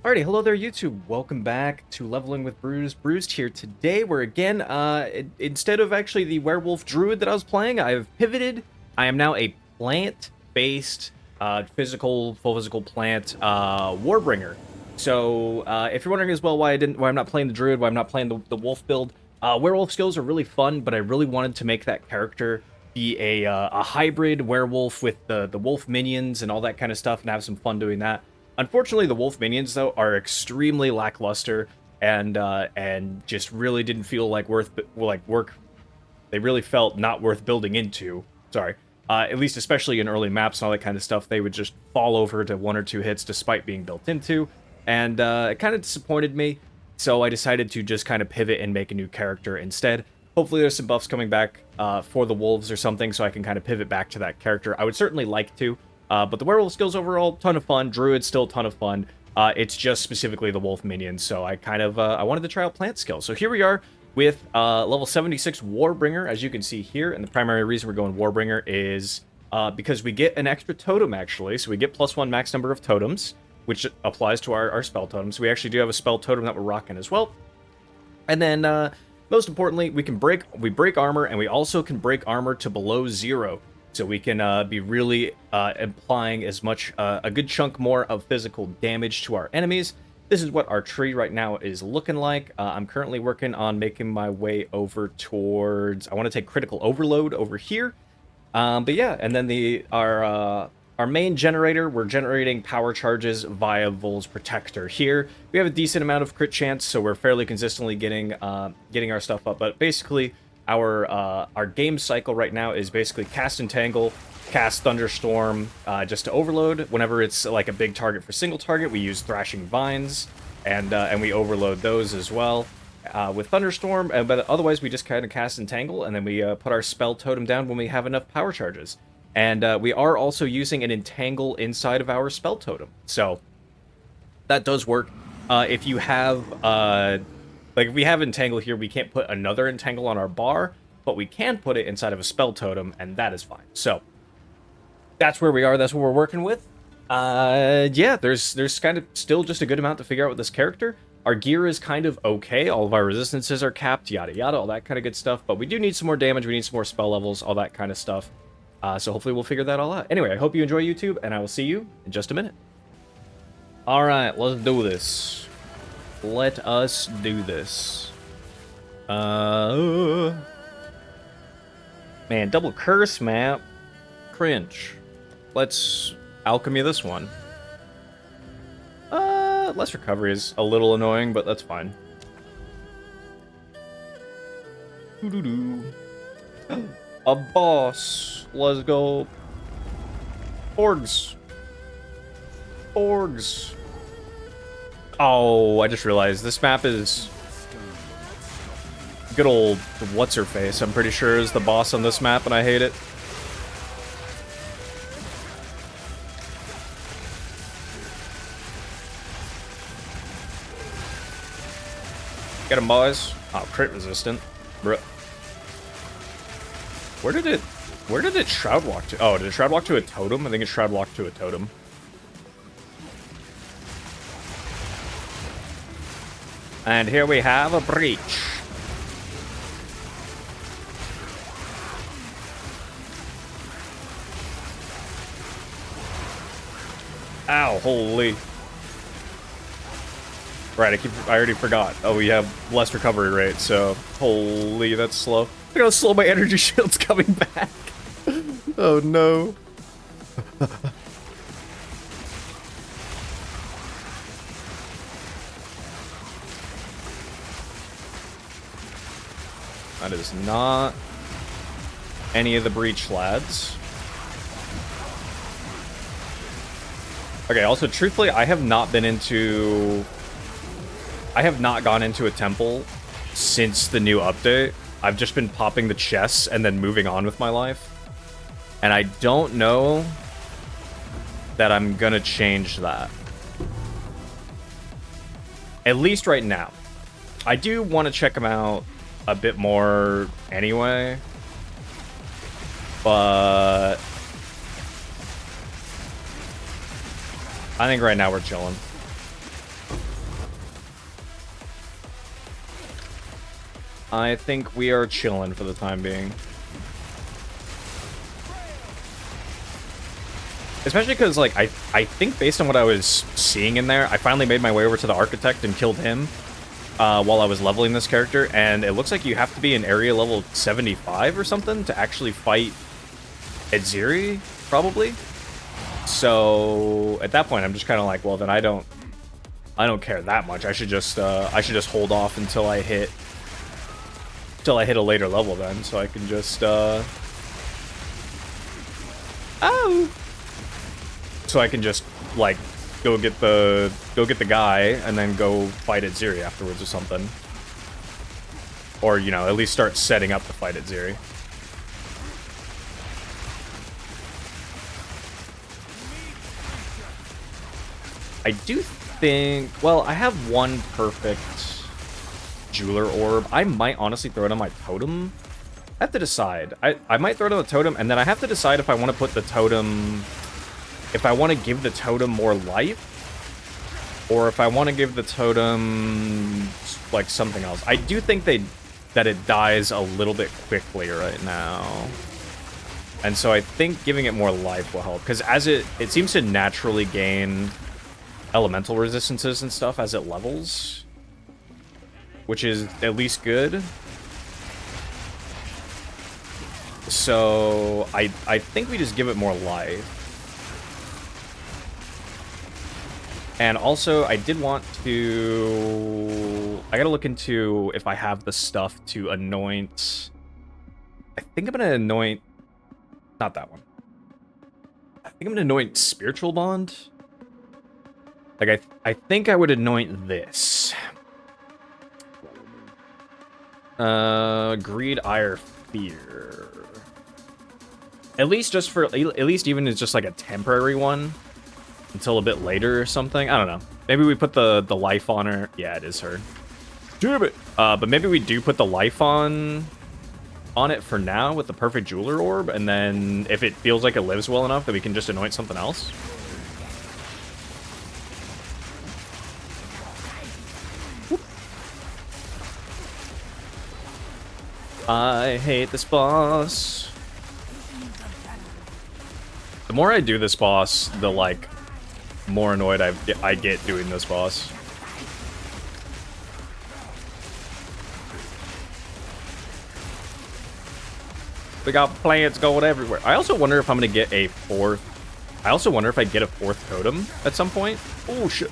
Alrighty, hello there YouTube. Welcome back to Leveling with Bruised here. Today we're again, instead of actually the werewolf druid that I was playing, I've pivoted. I am now a plant-based, full physical plant, Warbringer. So, if you're wondering as well why I'm not playing the druid, why I'm not playing the wolf build, werewolf skills are really fun, but I really wanted to make that character be a hybrid werewolf with the wolf minions and all that kind of stuff and have some fun doing that. Unfortunately, the wolf minions though are extremely lackluster and just really didn't feel like work. They really felt not worth building into. Sorry, at least especially in early maps and all that kind of stuff, they would just fall over to 1 or 2 hits despite being built into, and it kind of disappointed me. So I decided to just kind of pivot and make a new character instead. Hopefully, there's some buffs coming back for the wolves or something, so I can kind of pivot back to that character. I would certainly like to. But the werewolf skills overall, ton of fun. Druid's still a ton of fun. It's just specifically the wolf minions, so I kind of I wanted to try out plant skills. So here we are with level 76 Warbringer, as you can see here. And the primary reason we're going Warbringer is because we get an extra totem, actually. So we get +1 max number of totems, which applies to our spell totems. We actually do have a spell totem that we're rocking as well. And then, most importantly, we break armor, and we also can break armor to below 0. So we can be really implying as much, a good chunk more of physical damage to our enemies. This is what our tree right now is looking like. I'm currently working on making my way over towards, I want to take critical overload over here. But yeah, and then our main generator, we're generating power charges via Vol's Protector here. We have a decent amount of crit chance, so we're fairly consistently getting our stuff up. But basically, our game cycle right now is basically cast Entangle, cast Thunderstorm, just to overload. Whenever it's like a big target for single target, we use Thrashing Vines, and we overload those as well with Thunderstorm. But otherwise, we just kind of cast Entangle, and then we put our spell totem down when we have enough power charges. And we are also using an Entangle inside of our spell totem, so that does work. If you have like, if we have Entangle here, we can't put another Entangle on our bar, but we can put it inside of a spell totem, and that is fine. So, that's where we are, that's what we're working with. Yeah, there's kind of still just a good amount to figure out with this character. Our gear is kind of okay, all of our resistances are capped, yada yada, all that kind of good stuff, but we do need some more damage, we need some more spell levels, all that kind of stuff. So hopefully we'll figure that all out. Anyway, I hope you enjoy YouTube, and I will see you in just a minute. Alright, let's do this. Let us do this. Man, double curse map. Cringe. Let's alchemy this one. Less recovery is a little annoying, but that's fine. A boss. Let's go. Orgs. Orgs. Oh, I just realized this map is good old what's-her-face, I'm pretty sure, is the boss on this map, and I hate it. Get him, boys. Oh, crit resistant. Bruh. Where did it shroud walk to? Oh, did it shroud walk to a totem? I think it shroud walked to a totem. And here we have a breach. Ow, holy. Right, I already forgot. Oh, we have less recovery rate, so holy, that's slow. Look how slow my energy shield's coming back. Oh no. That is not any of the breach lads. Okay, also, truthfully, I have not gone into a temple since the new update. I've just been popping the chests and then moving on with my life. And I don't know that I'm gonna change that. At least right now. I do want to check them out a bit more anyway, but I think right now we're chilling. I think we are chilling for the time being. Especially because, like, I think based on what I was seeing in there, I finally made my way over to the Architect and killed him while I was leveling this character, and it looks like you have to be in area level 75 or something to actually fight Exile, probably. So at that point, I'm just kind of like, well, then I don't care that much. I should just hold off until I hit a later level then, so I can just so I can just like go get the guy and then go fight at Ziri afterwards or something, or you know, at least start setting up the fight at Ziri. I do think, well, I have one perfect jeweler orb. I might honestly throw it on my totem. I have to decide. I might throw it on the totem, and then I have to decide if I want to put the totem, if I want to give the totem more life, or if I want to give the totem like something else. I do think that it dies a little bit quickly right now, and so I think giving it more life will help, because as it seems to naturally gain elemental resistances and stuff as it levels, which is at least good. So I think we just give it more life. And also, I did want to, I gotta look into if I have the stuff to anoint. I think I'm gonna anoint, not that one. I think I'm gonna anoint Spiritual Bond. Like, I think I would anoint this. Greed, Ire, Fear. At least even as just like a temporary one until a bit later or something. I don't know. Maybe we put the life on her. Yeah, it is her. Damn it. But maybe we do put the life on it for now with the perfect jeweler orb, and then if it feels like it lives well enough, that we can just anoint something else. I hate this boss. The more I do this boss, the like more annoyed I get doing this boss. We got plants going everywhere. I also wonder if I'm gonna get a fourth. I also wonder if I get a fourth totem at some point. Oh shit!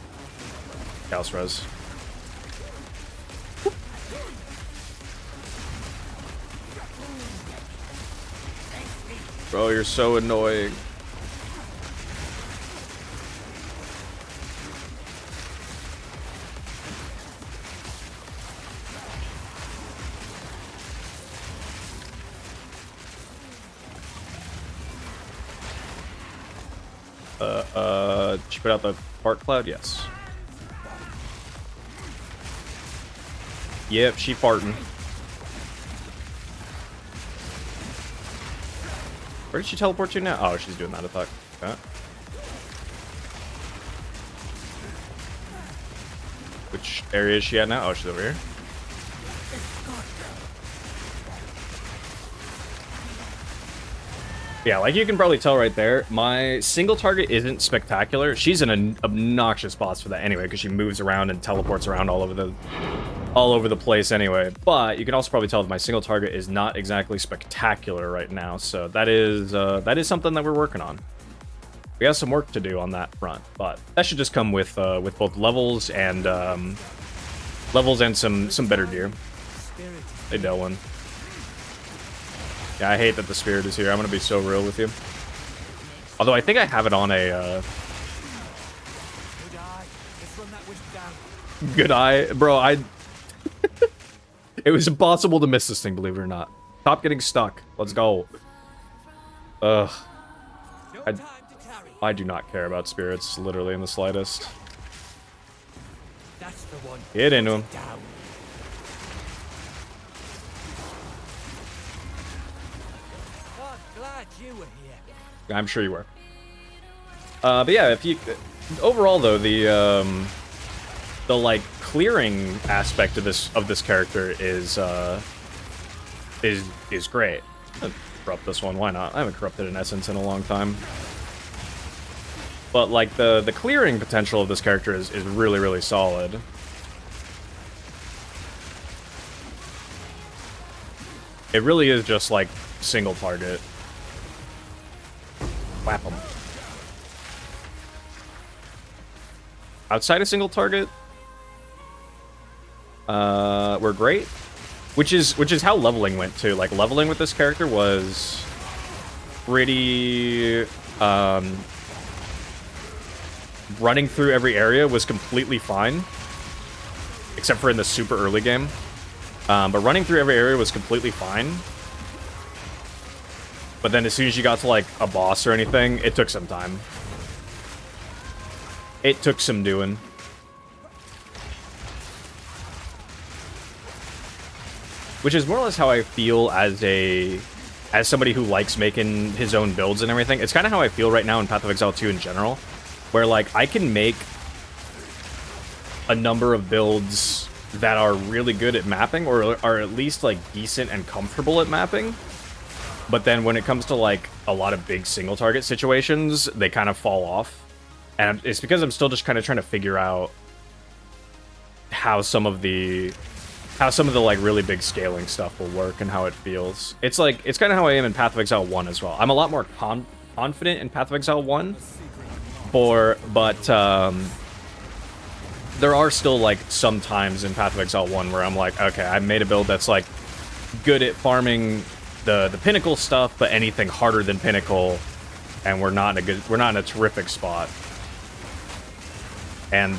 Chaos Res. Bro, you're so annoying. Did you put out the fart cloud? Yes. Yep, she farting. Where did she teleport to now? Oh, she's doing that attack. Okay. Which area is she at now? Oh, she's over here. Yeah, like you can probably tell right there, my single target isn't spectacular. She's an obnoxious boss for that anyway, because she moves around and teleports around all over the place anyway. But you can also probably tell that my single target is not exactly spectacular right now, so that is something that we're working on. We have some work to do on that front, but that should just come with both levels and some better gear. Hey, Delwyn. Yeah, I hate that the spirit is here. I'm gonna be so real with you. Although I think I have it on a good eye, bro. It was impossible to miss this thing, believe it or not. Stop getting stuck. Let's go. Ugh. I do not care about spirits, literally in the slightest. Get into him. I'm sure you were. But yeah, if you overall though, the the like clearing aspect of this character is great. I'll corrupt this one, why not? I haven't corrupted an essence in a long time. But like the clearing potential of this character is really, really solid. It really is just like single target. Whap 'em. Outside a single target, we're great. Which is how leveling went too. Like leveling with this character was pretty running through every area was completely fine. Except for in the super early game. But running through every area was completely fine. But then as soon as you got to like a boss or anything, it took some time. It took some doing. Which is more or less how I feel as somebody who likes making his own builds and everything. It's kind of how I feel right now in Path of Exile 2 in general. Where like I can make a number of builds that are really good at mapping, or are at least like decent and comfortable at mapping. But then when it comes to like a lot of big single target situations, they kind of fall off. And it's because I'm still just kind of trying to figure out how some of the like really big scaling stuff will work and how it feels. It's kind of how I am in Path of Exile 1 as well. I'm a lot more confident in Path of Exile 1, but there are still like some times in Path of Exile 1 where I'm like, okay, I made a build that's like good at farming the pinnacle stuff, but anything harder than pinnacle, and we're not in a terrific spot. And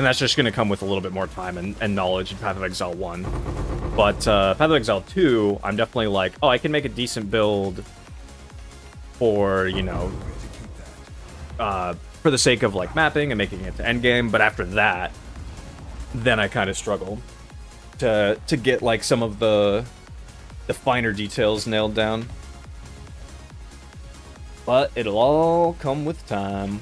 that's just going to come with a little bit more time and knowledge in Path of Exile 1. But Path of Exile 2, I'm definitely like, oh, I can make a decent build for, you know, for the sake of like mapping and making it to endgame. But after that, then I kind of struggle to get like some of the finer details nailed down. But it'll all come with time.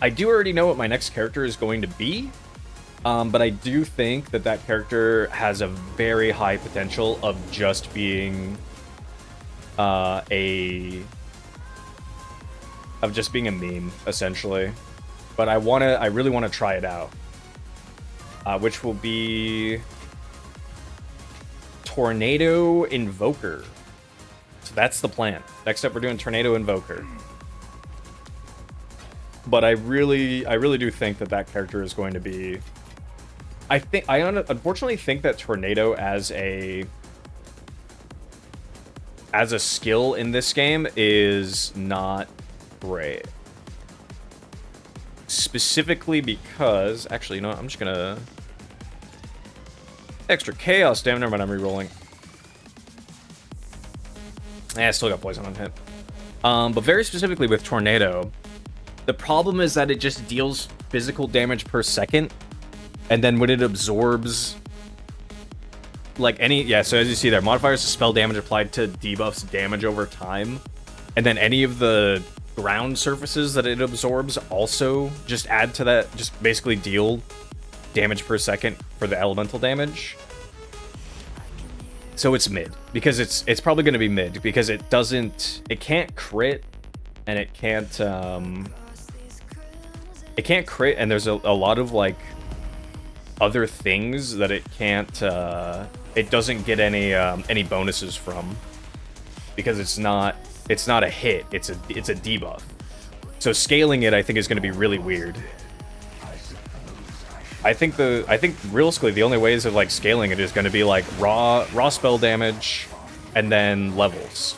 I do already know what my next character is going to be, but I do think that character has a very high potential of just being a meme, essentially. But I really want to try it out, which will be Tornado Invoker. So that's the plan. Next up, we're doing Tornado Invoker. But I really do think that character is going to be... I unfortunately think that Tornado as a skill in this game is not great. Specifically because... Actually, you know what? I'm just gonna... Extra chaos. Damn, never mind, I'm re-rolling. I still got poison on hit. But very specifically with Tornado... The problem is that it just deals physical damage per second, and then when it absorbs, like so as you see there, modifiers to spell damage applied to debuffs damage over time, and then any of the ground surfaces that it absorbs also just add to that, just basically deal damage per second for the elemental damage. So it's mid, because it's probably going to be mid, because it can't crit, and it can't crit, and there's a lot of like other things that it can't it doesn't get any bonuses from, because it's not a hit, it's a debuff. So scaling it, I think, is going to be really weird. I think realistically the only ways of like scaling it is going to be like raw spell damage and then levels,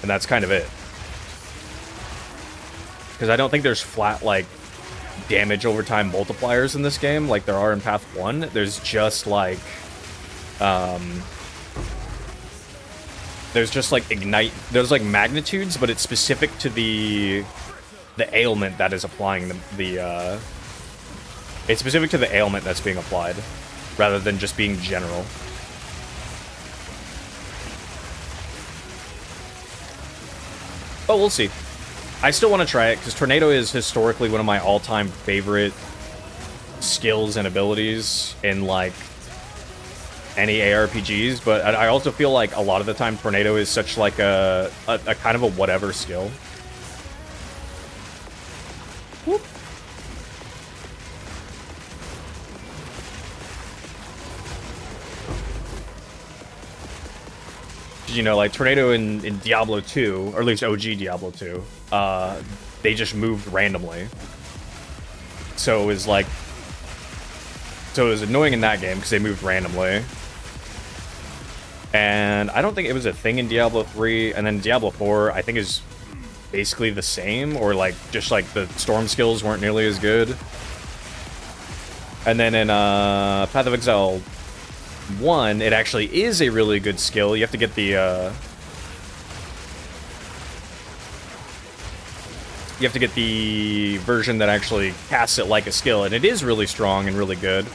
and that's kind of it. Because I don't think there's flat like damage over time multipliers in this game like there are in Path 1. There's just like there's just like ignite, there's like magnitudes, but it's specific to the ailment that is applying it's specific to the ailment that's being applied rather than just being general. But we'll see. I still want to try it, because Tornado is historically one of my all-time favorite skills and abilities in, like, any ARPGs, but I also feel like a lot of the time Tornado is such, like, a kind of a whatever skill. Whoop. You know, like, Tornado in Diablo 2, or at least OG Diablo 2, they just moved randomly. So it was, like... So it was annoying in that game, because they moved randomly. And I don't think it was a thing in Diablo 3, and then Diablo 4, I think, is basically the same, or, like, just, like, the storm skills weren't nearly as good. And then in Path of Exile 1, it actually is a really good skill. You have to get the, you have to get the version that actually casts it like a skill, and it is really strong and really good,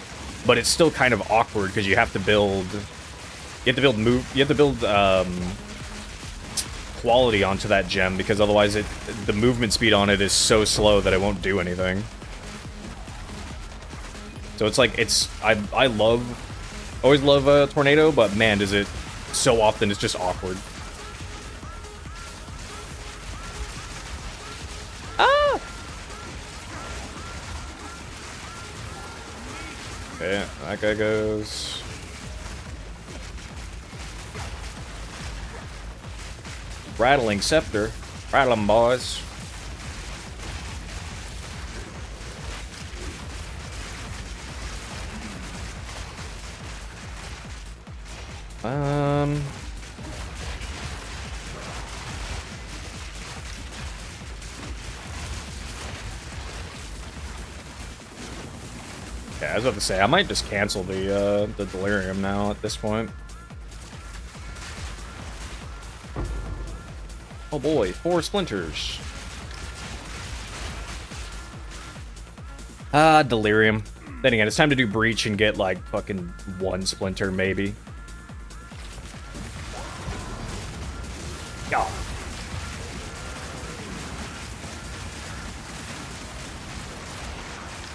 but it's still kind of awkward, because you have to build... You have to build quality onto that gem, because otherwise the movement speed on it is so slow that it won't do anything. So it's like, I always love Tornado, but man, does it so often, it's just awkward. Ah! Okay, that guy goes. Rattling Scepter. Rattle 'em, boys. Yeah, I was about to say, I might just cancel the Delirium now at this point. Oh boy, 4 splinters. Delirium. Then again, it's time to do Breach and get, like, fucking 1 splinter, maybe. Yeah.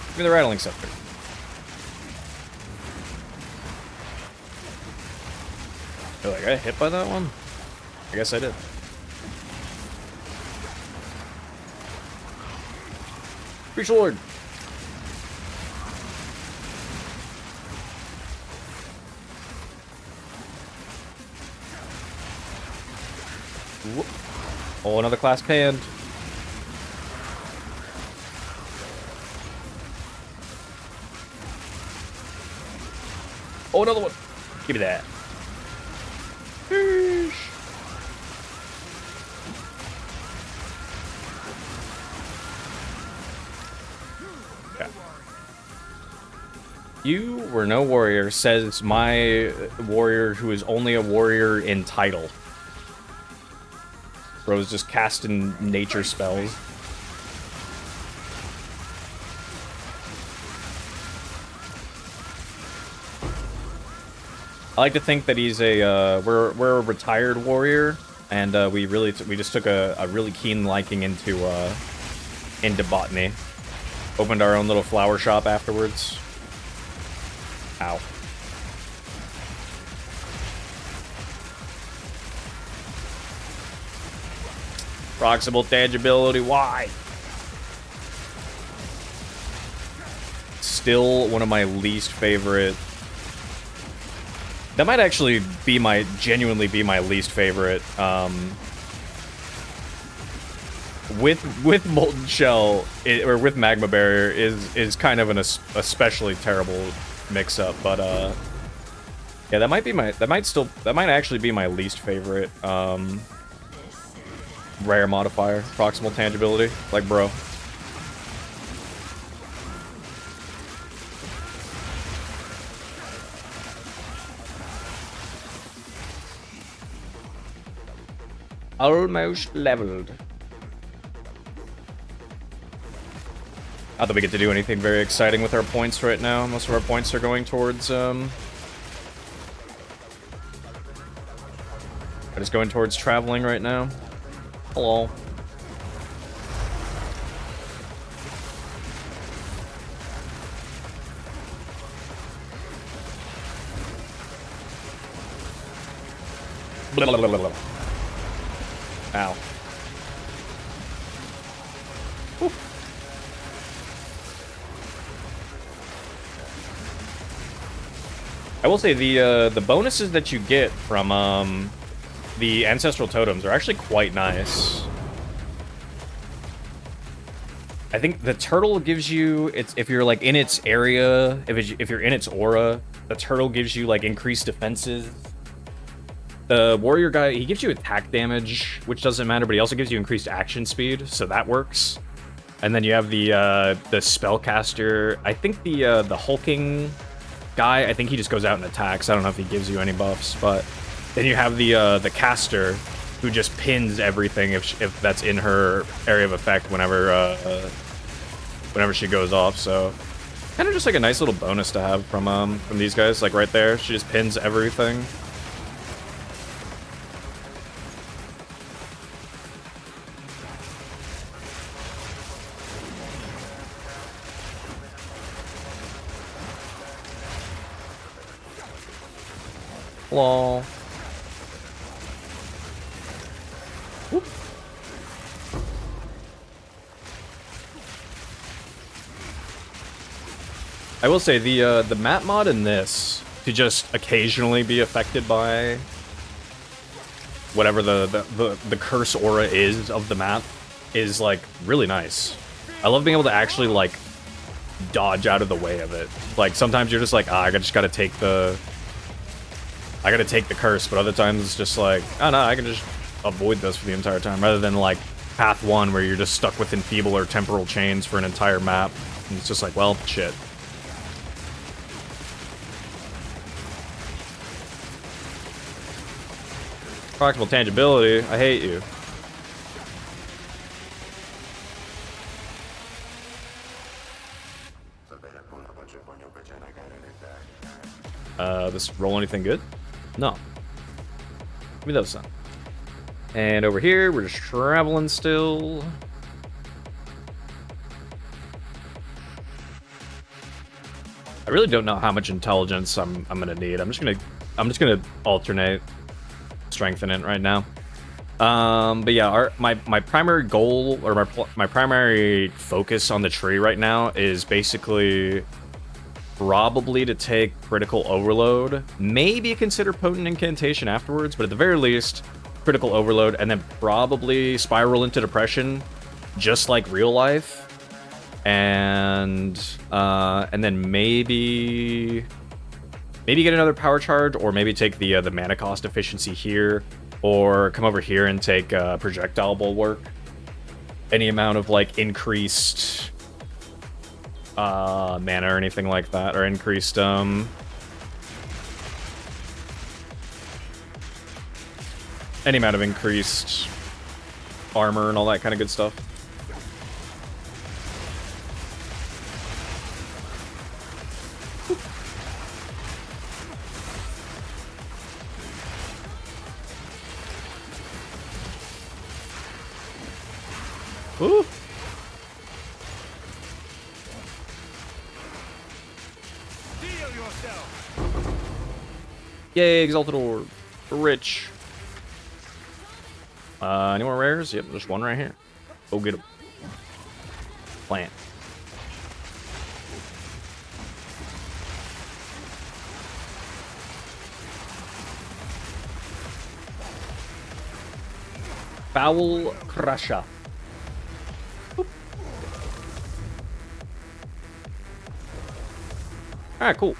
Give me the Rattling Scepter. Oh, I got hit by that one? I guess I did. Breach Lord! Whoop. Oh, another class panned. Oh, another one! Give me that. Sheesh. Okay. You were no warrior, says my warrior who is only a warrior in title. Bro's just casting nature spells. I like to think that he's a, we're a retired warrior, and we just took a really keen liking into botany. Opened our own little flower shop afterwards. Ow. Proximal tangibility, why? Still one of my least favorite. That might actually be genuinely be my least favorite. With Molten Shell, or with Magma Barrier, is kind of an especially terrible mix-up. But yeah, that might actually be my least favorite rare modifier, proximal tangibility. Like, bro. Almost leveled. Not that we get to do anything very exciting with our points right now. Most of our points are going towards, just going towards traveling right now. Hello. Blah, blah, blah, blah, blah. Ow. Whew. I will say the bonuses that you get from the ancestral totems are actually quite nice. I think the turtle gives you, if you're like in its area, if you're in its aura, the turtle gives you like increased defenses. The warrior guy, he gives you attack damage, which doesn't matter, but he also gives you increased action speed, so that works. And then you have the spellcaster. I think the hulking guy, I think he just goes out and attacks. I don't know if he gives you any buffs, but then you have the caster, who just pins everything if that's in her area of effect whenever she goes off. So kind of just like a nice little bonus to have from these guys. Like right there, she just pins everything. Lol. Whoop. I will say the map mod in this to just occasionally be affected by whatever the curse aura is of the map is like really nice. I love being able to actually like dodge out of the way of it. Like sometimes you're just like, I just gotta take the curse, but other times it's just like, oh no, I can just avoid this for the entire time, rather than like path 1 where you're just stuck with enfeeble or temporal chains for an entire map. And it's just like, well, shit. Practical tangibility, I hate you. This roll anything good? No. Give me those, son. And over here, we're just traveling still. I really don't know how much intelligence I'm gonna need. I'm just gonna alternate strengthen it right now. But yeah, my primary goal, or my primary focus on the tree right now is basically probably to take critical overload, maybe consider potent incantation afterwards, but at the very least, critical overload, and then probably spiral into depression, just like real life, and then maybe get another power charge, or maybe take the mana cost efficiency here, or come over here and take projectile bulwark. Any amount of like increased mana or anything like that, or increased any amount of increased armor and all that kind of good stuff. Ooh. Yay, Exalted Orb. Rich. Any more rares? Yep, there's one right here. Go get him. Plant. Foul Crusher. Alright, cool.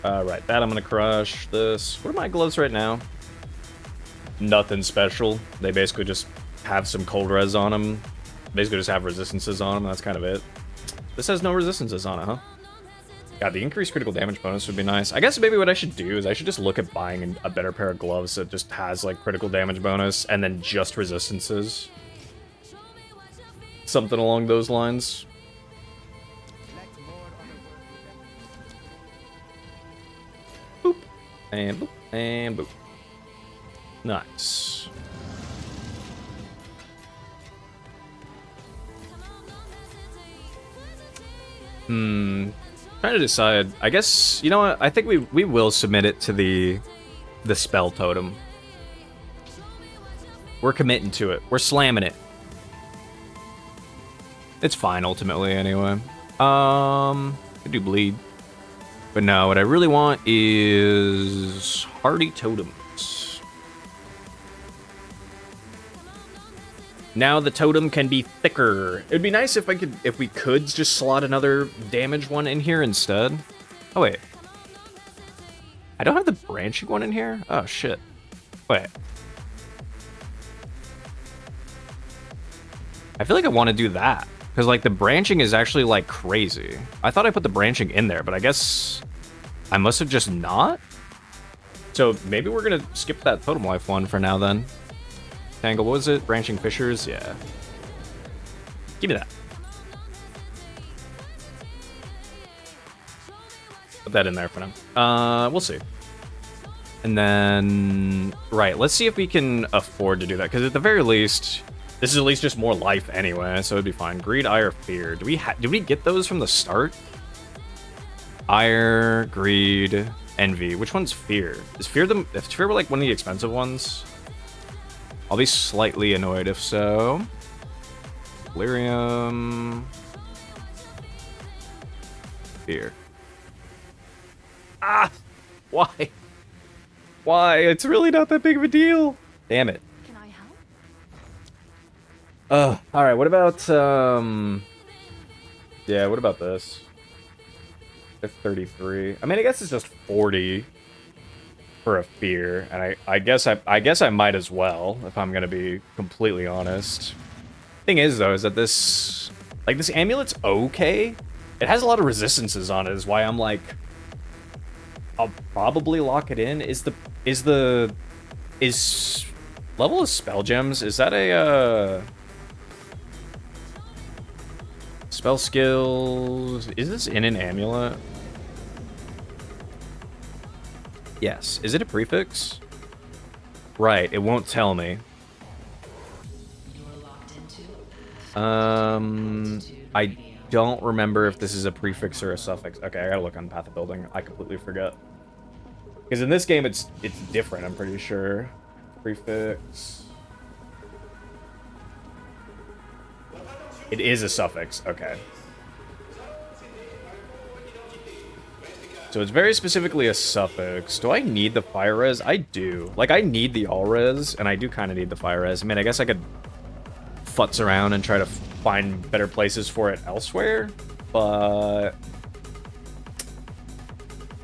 Right, that I'm gonna crush. This. What are my gloves right now? Nothing special. They basically just have some cold res on them. Basically just have resistances on them. That's kind of it. This has no resistances on it, huh? God, the increased critical damage bonus would be nice. I guess maybe what I should do is I should just look at buying a better pair of gloves that just has like critical damage bonus and then just resistances. Something along those lines. Boop. And boop. And boop. Nice. Trying to decide. I guess, you know what? I think we will submit it to the spell totem. We're committing to it. We're slamming it. It's fine ultimately anyway. Could do bleed. But no, what I really want is hardy totems. Now the totem can be thicker. It'd be nice if we could just slot another damage one in here instead. Oh wait. I don't have the branching one in here? Oh shit. Wait. I feel like I want to do that. Because, like, the branching is actually, like, crazy. I thought I put the branching in there, but I guess I must have just not? So maybe we're going to skip that Totem Life one for now, then. Tangle, what was it? Branching Fissures? Yeah. Give me that. Put that in there for now. We'll see. And then... Right, let's see if we can afford to do that. Because at the very least... This is at least just more life anyway, so it'd be fine. Greed, Ire, Fear. Did we get those from the start? Ire, Greed, Envy. Which one's Fear? Is Fear if Fear were like one of the expensive ones? I'll be slightly annoyed if so. Delirium. Fear. Ah! Why? Why? It's really not that big of a deal. Damn it. Alright, what about, yeah, what about this? 33. I mean, I guess it's just 40 for a Fear, and I guess I might as well, if I'm gonna be completely honest. Thing is, though, is that this amulet's okay. It has a lot of resistances on it, is why I'm like, I'll probably lock it in. Is level of spell gems, is that a, spell skills... Is this in an amulet? Yes. Is it a prefix? Right, it won't tell me. I don't remember if this is a prefix or a suffix. Okay, I gotta look on Path of Building. I completely forget. Because in this game, it's different, I'm pretty sure. Prefix... It is a suffix, okay. So it's very specifically a suffix. Do I need the fire res? I do. Like, I need the all res, and I do kind of need the fire res. I mean, I guess I could futz around and try to find better places for it elsewhere, but...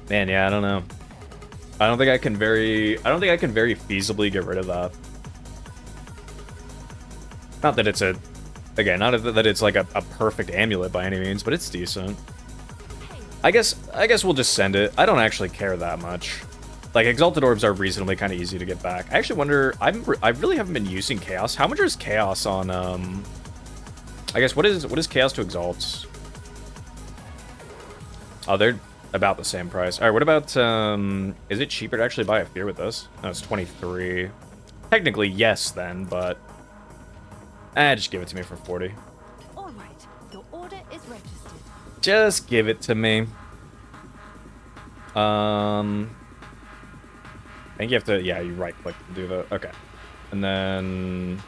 Man, yeah, I don't know. I don't think I can very feasibly get rid of that. Not that it's a... Again, not that it's like a perfect amulet by any means, but it's decent. I guess we'll just send it. I don't actually care that much. Like, Exalted Orbs are reasonably kind of easy to get back. I actually wonder... I really haven't been using Chaos. How much is Chaos on, I guess, what is Chaos to Exalts? Oh, they're about the same price. Alright, what about, is it cheaper to actually buy a Fear with this? No, it's 23. Technically, yes, then, but... just give it to me for 40. All right, your order is registered. Just give it to me. I think you have to, yeah, you right-click to do that. Okay. And then...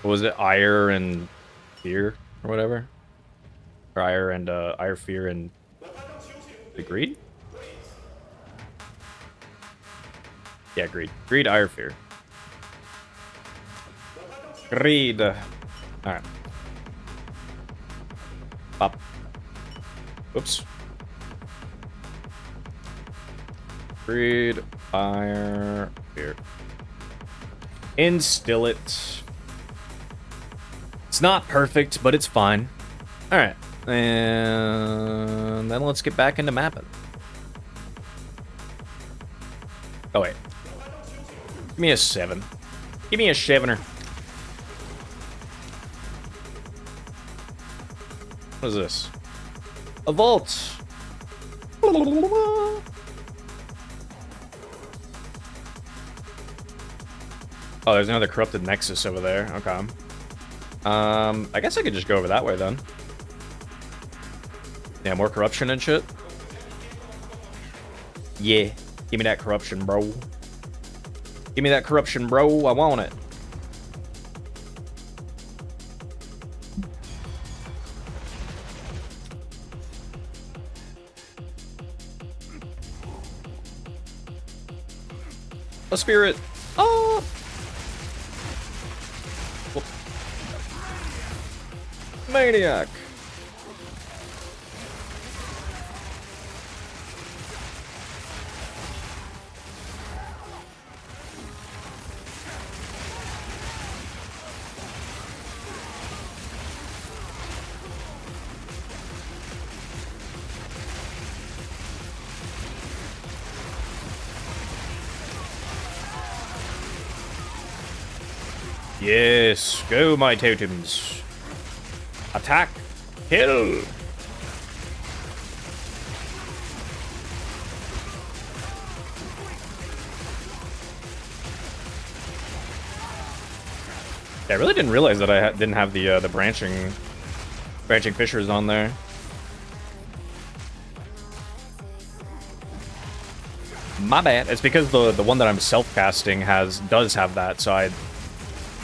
What was it? Ire and Fear, or whatever? Or Ire and, Ire, Fear, and... The Greed? Yeah, Greed. Greed, Ire, Fear. Greed. Alright. Pop. Oops. Greed, Fire, Fear. Instill it. It's not perfect, but it's fine. Alright. And then let's get back into mapping. Oh, wait. Give me a 7. Give me a 7er. What is this? A vault. Oh, there's another corrupted nexus over there. Okay. I guess I could just go over that way then. Yeah, more corruption and shit. Yeah, give me that corruption, bro. Give me that corruption, bro. I want it. A spirit. Oh. Whoop. Maniac. Yes, go my totems. Attack. Kill. Yeah, I really didn't realize that I didn't have the branching fissures on there. My bad. It's because the one that I'm self-casting does have that, so I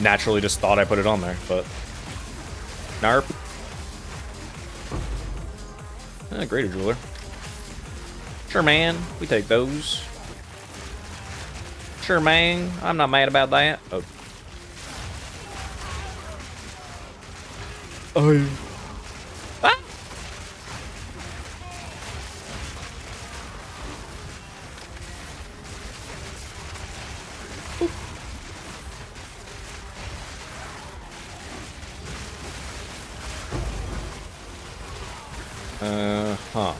naturally just thought I put it on there, but narp. Greater jeweler. Sure, man. We take those. Sure, man. I'm not mad about that. Oh. Oh. Ah! Huh.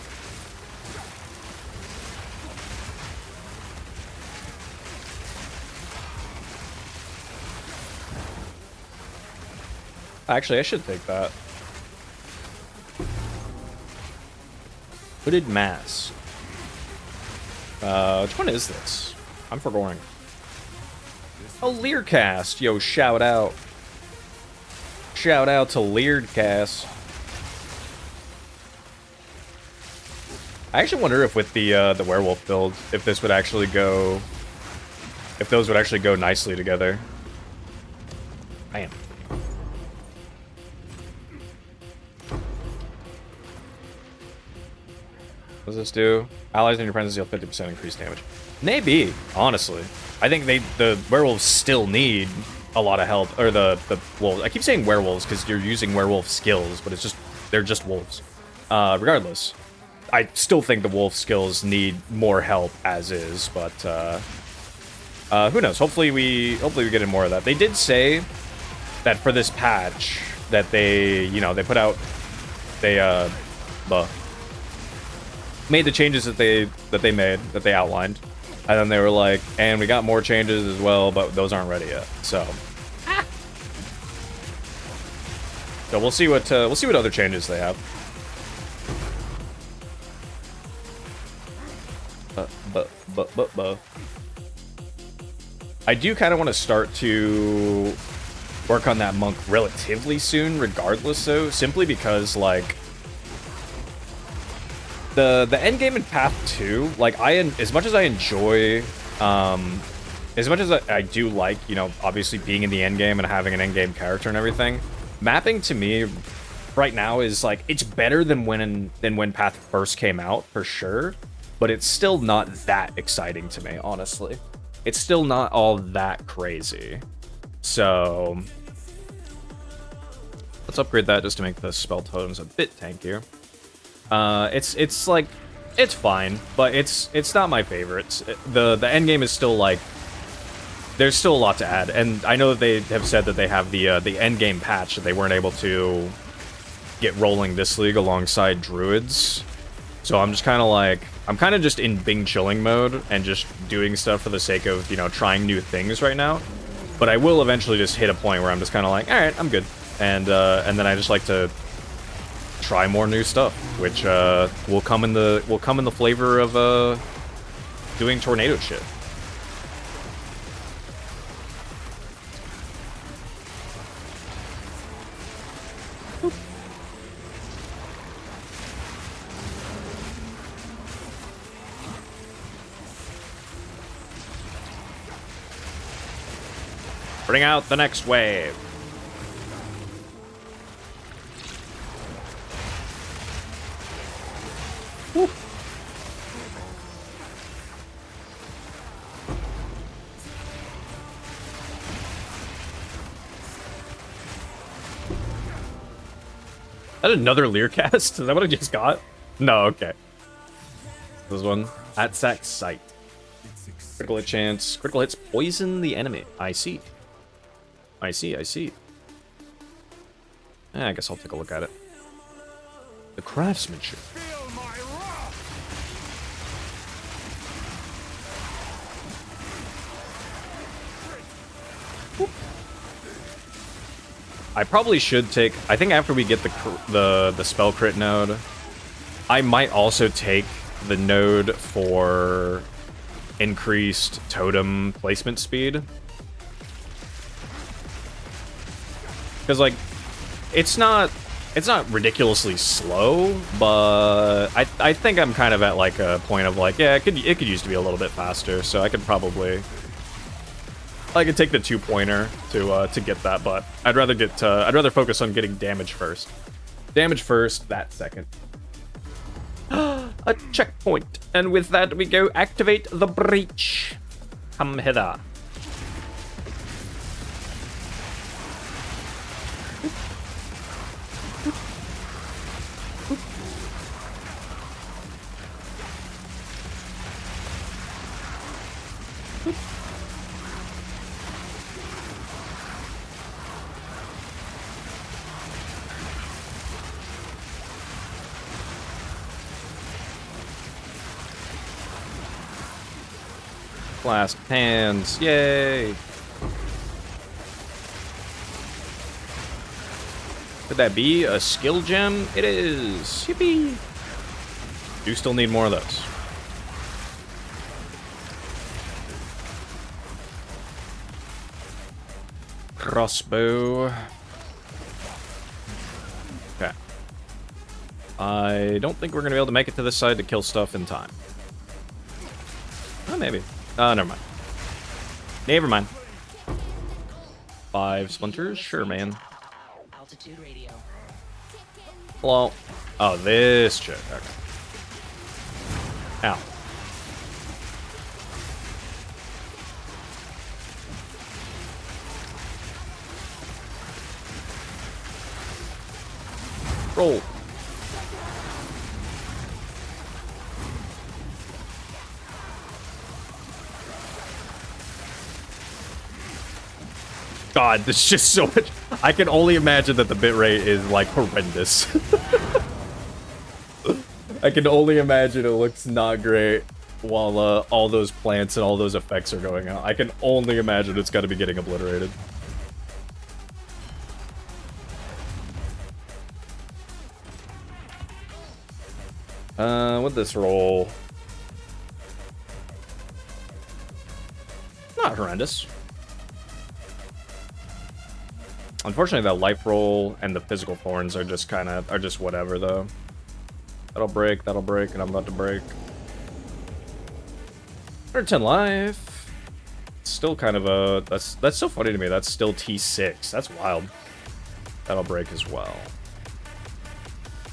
Actually, I should take that. Hooded mask. Which one is this? I'm forgoing. Oh, Learcast. Yo, shout out. Shout out to Learcast. I actually wonder if with the werewolf build, if this would actually go, if those would actually go nicely together. Bam. What does this do? Allies in your presence deal 50% increased damage. Maybe, honestly. I think the werewolves still need a lot of help, or the wolves. I keep saying werewolves because you're using werewolf skills, but they're just wolves. Regardless. I still think the wolf skills need more help as is, but who knows? Hopefully we get in more of that. They did say that for this patch that they put out, they made the changes that they outlined, and then they were like, and we got more changes as well, but those aren't ready yet. So we'll see what other changes they have. But I do kind of want to start to work on that monk relatively soon, regardless, though, simply because, like, the end game in Path 2, like, as much as I enjoy, as much as I do like, obviously being in the end game and having an end game character and everything, mapping to me right now is, like, it's better than when Path first came out, for sure. But it's still not that exciting to me, honestly. It's still not all that crazy. So let's upgrade that just to make the spell totems a bit tankier. It's like, it's fine, but it's not my favorites. The end game is still like, there's still a lot to add, and I know that they have said that they have the end game patch that they weren't able to get rolling this league alongside druids. So I'm just kind of like, I'm kind of just in Bing chilling mode and just doing stuff for the sake of, trying new things right now. But I will eventually just hit a point where I'm just kind of like, all right, I'm good. And then I just like to try more new stuff, which will come in the flavor of doing tornado shit. Bring out the next wave. Woo. That another Lear cast? Is that what I just got? No, okay. This one. At sack sight. Critical hit chance. Critical hits poison the enemy. I see. I see, I see. I guess I'll take a look at it. The craftsmanship. I probably should take... I think after we get the spell crit node, I might also take the node for increased totem placement speed. Because, like, it's not ridiculously slow, but I think I'm kind of at, like, a point of, like, yeah, it could use to be a little bit faster, so I could probably... I could take the 2-pointer to get that, but I'd rather focus on getting damage first. Damage first, that second. A checkpoint, and with that we go activate the breach. Come hither. Clasped hands, yay! Could that be a skill gem? It is! Yippee! Do still need more of those. Crossbow. Okay. I don't think we're gonna be able to make it to this side to kill stuff in time. Oh, maybe. Never mind. Never mind. 5 splinters? Sure, man. Altitude radio. Hello. Oh, this chick. Okay. Ow. Roll. God, there's just so much. I can only imagine that the bitrate is like horrendous. I can only imagine it looks not great while all those plants and all those effects are going on. I can only imagine it's got to be getting obliterated. With this roll, not horrendous. Unfortunately, that life roll and the physical thorns are just whatever, though. That'll break, and I'm about to break. 110 life. Still kind of a... That's so funny to me. That's still T6. That's wild. That'll break as well.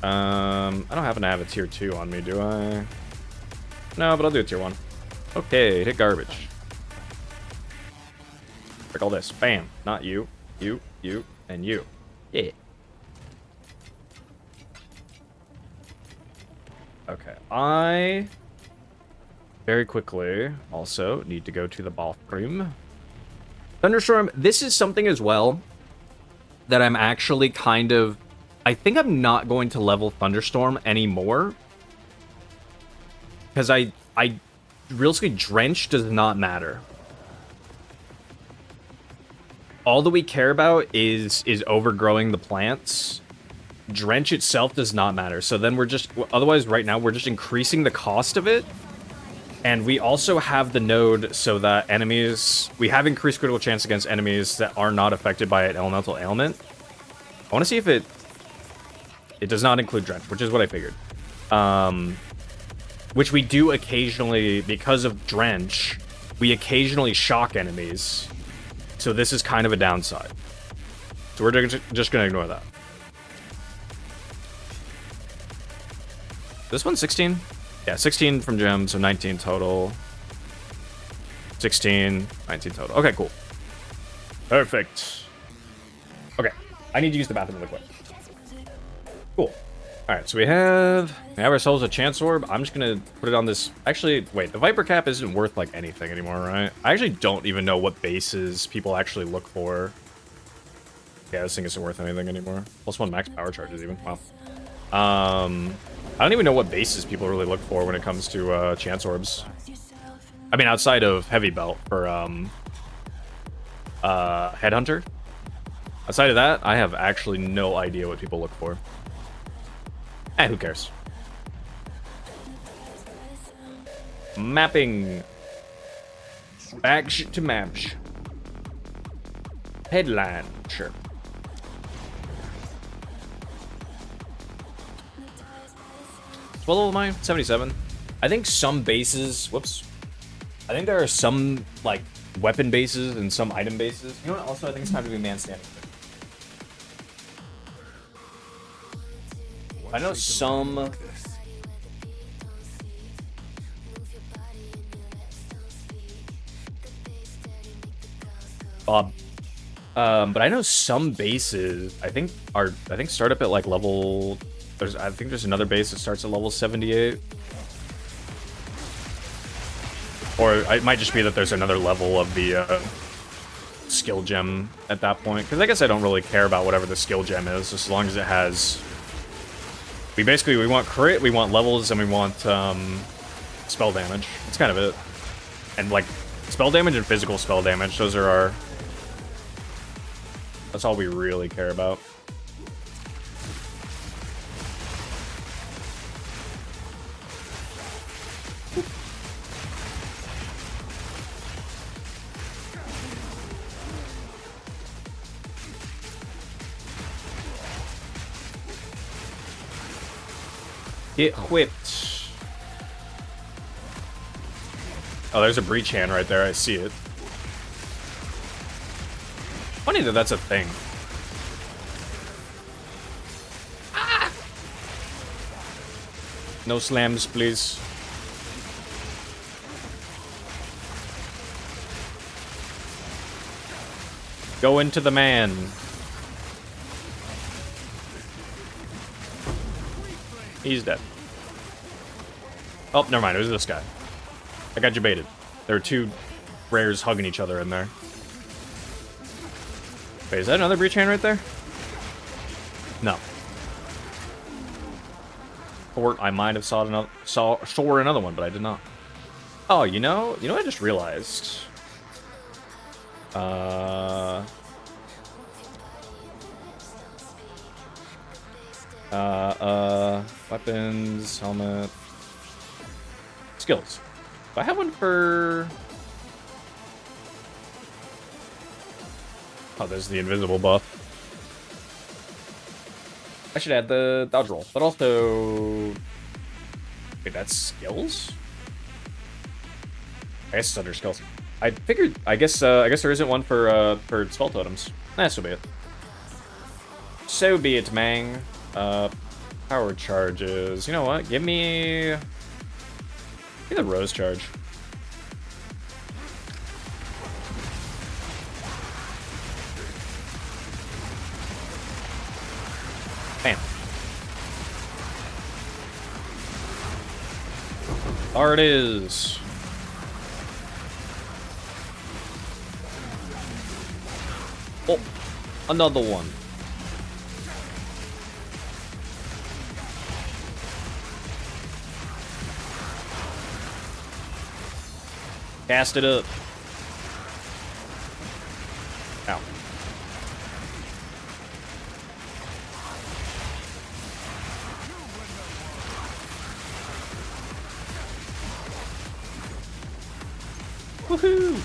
I don't happen to have a tier 2 on me, do I? No, but I'll do a tier 1. Okay, hit garbage. Break all this. Bam. Not you. You, and you. Yeah. Okay, I very quickly also need to go to the bathroom. Thunderstorm, this is something as well that I'm actually kind of... I think I'm not going to level Thunderstorm anymore. Because I realistically, Drench does not matter. All that we care about is overgrowing the plants. Drench itself does not matter. So then we're just... Otherwise, right now, we're just increasing the cost of it. And we also have the node so that enemies... We have increased critical chance against enemies that are not affected by an elemental ailment. I want to see if it... It does not include Drench, which is what I figured. Which we do occasionally, because of Drench, we occasionally shock enemies. So this is kind of a downside. So we're just going to ignore that. This one's 16? Yeah, 16 from gems, so 19 total. 16, 19 total. Okay, cool. Perfect. Okay, I need to use the bathroom really quick. Cool. Alright, so we have ourselves a chance orb. I'm just gonna put it on this. Actually, wait, the Viper Cap isn't worth like anything anymore, right? I actually don't even know what bases people actually look for. Yeah, this thing isn't worth anything anymore. +1 max power charges even. Wow. I don't even know what bases people really look for when it comes to chance orbs. I mean, outside of Heavy Belt for Headhunter. Outside of that, I have actually no idea what people look for. Who cares? Mapping. Back to maps. Headline. Sure. What level am I? 77. I think some bases. Whoops. I think there are some like weapon bases and some item bases. You know what? Also, I think it's time to be man standing. I know some. But I know some bases. I think start up at like level. I think there's another base that starts at level 78. Or it might just be that there's another level of the skill gem at that point. Because I guess I don't really care about whatever the skill gem is, just as long as it has. We want crit, we want levels, and we want spell damage. That's kind of it. And like spell damage and physical spell damage, those are our. That's all we really care about. Get whipped. Oh, there's a breach hand right there. I see it. Funny that that's a thing. Ah! No slams, please. Go into the man. He's dead. Oh, never mind. It was this guy. I got you baited. There were two rares hugging each other in there. Wait, is that another breach hand right there? No. Or I might have saw another one, but I did not. Oh, you know what I just realized? Weapons, helmet, skills. Do I have one for? Oh, there's the invisible buff. I should add the dodge roll, but also, wait, that's skills? I guess it's under skills. I figured. I guess there isn't one for spell totems. So be it. So be it, mang. Power charges. You know what? Give me the rose charge. Bam. There it is. Oh, another one. Cast it up. Ow. Woohoo!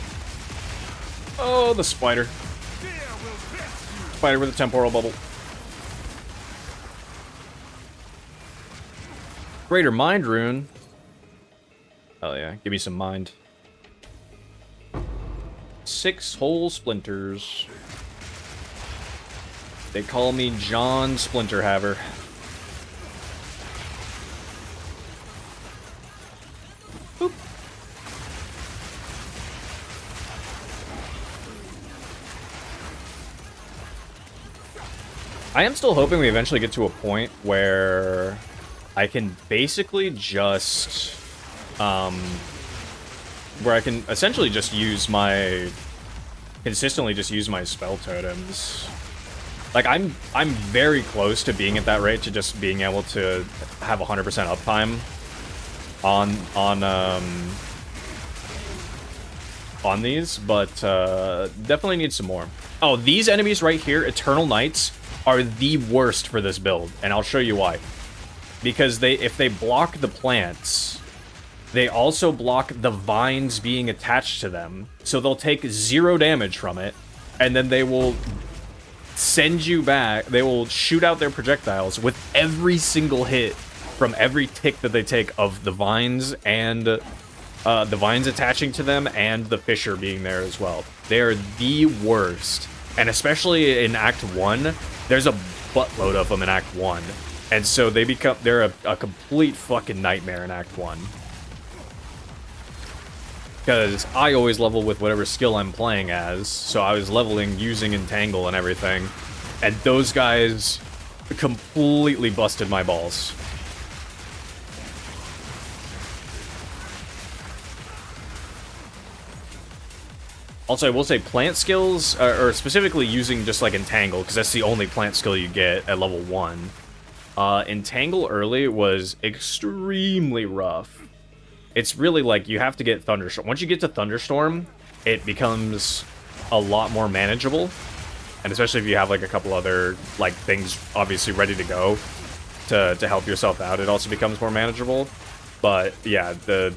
Oh, the spider. Spider with a temporal bubble. Greater mind rune. Hell yeah, give me some mind. 6 whole splinters. They call me John Splinterhaver. Boop. I am still hoping we eventually get to a point where I can basically just, where I can essentially just use consistently just use my spell totems. Like, I'm very close to being at that rate, to just being able to have 100% uptime on these, but definitely need some more. Oh, these enemies right here, Eternal Knights, are the worst for this build, and I'll show you why. Because if they block the plants, they also block the vines being attached to them, so they'll take 0 damage from it, and then they will send you back. They will shoot out their projectiles with every single hit from every tick that they take of the vines, and the vines attaching to them, and the fissure being there as well. They are the worst, and especially in Act 1, there's a buttload of them in Act 1, and so they're a complete fucking nightmare in Act 1. Because I always level with whatever skill I'm playing as, so I was leveling using Entangle and everything, and those guys completely busted my balls. Also, I will say plant skills, or specifically using just like Entangle, because that's the only plant skill you get at level 1. Entangle early was extremely rough. It's really like you have to get Thunderstorm. Once you get to Thunderstorm, it becomes a lot more manageable. And especially if you have like a couple other like things obviously ready to go to help yourself out, it also becomes more manageable. But yeah, the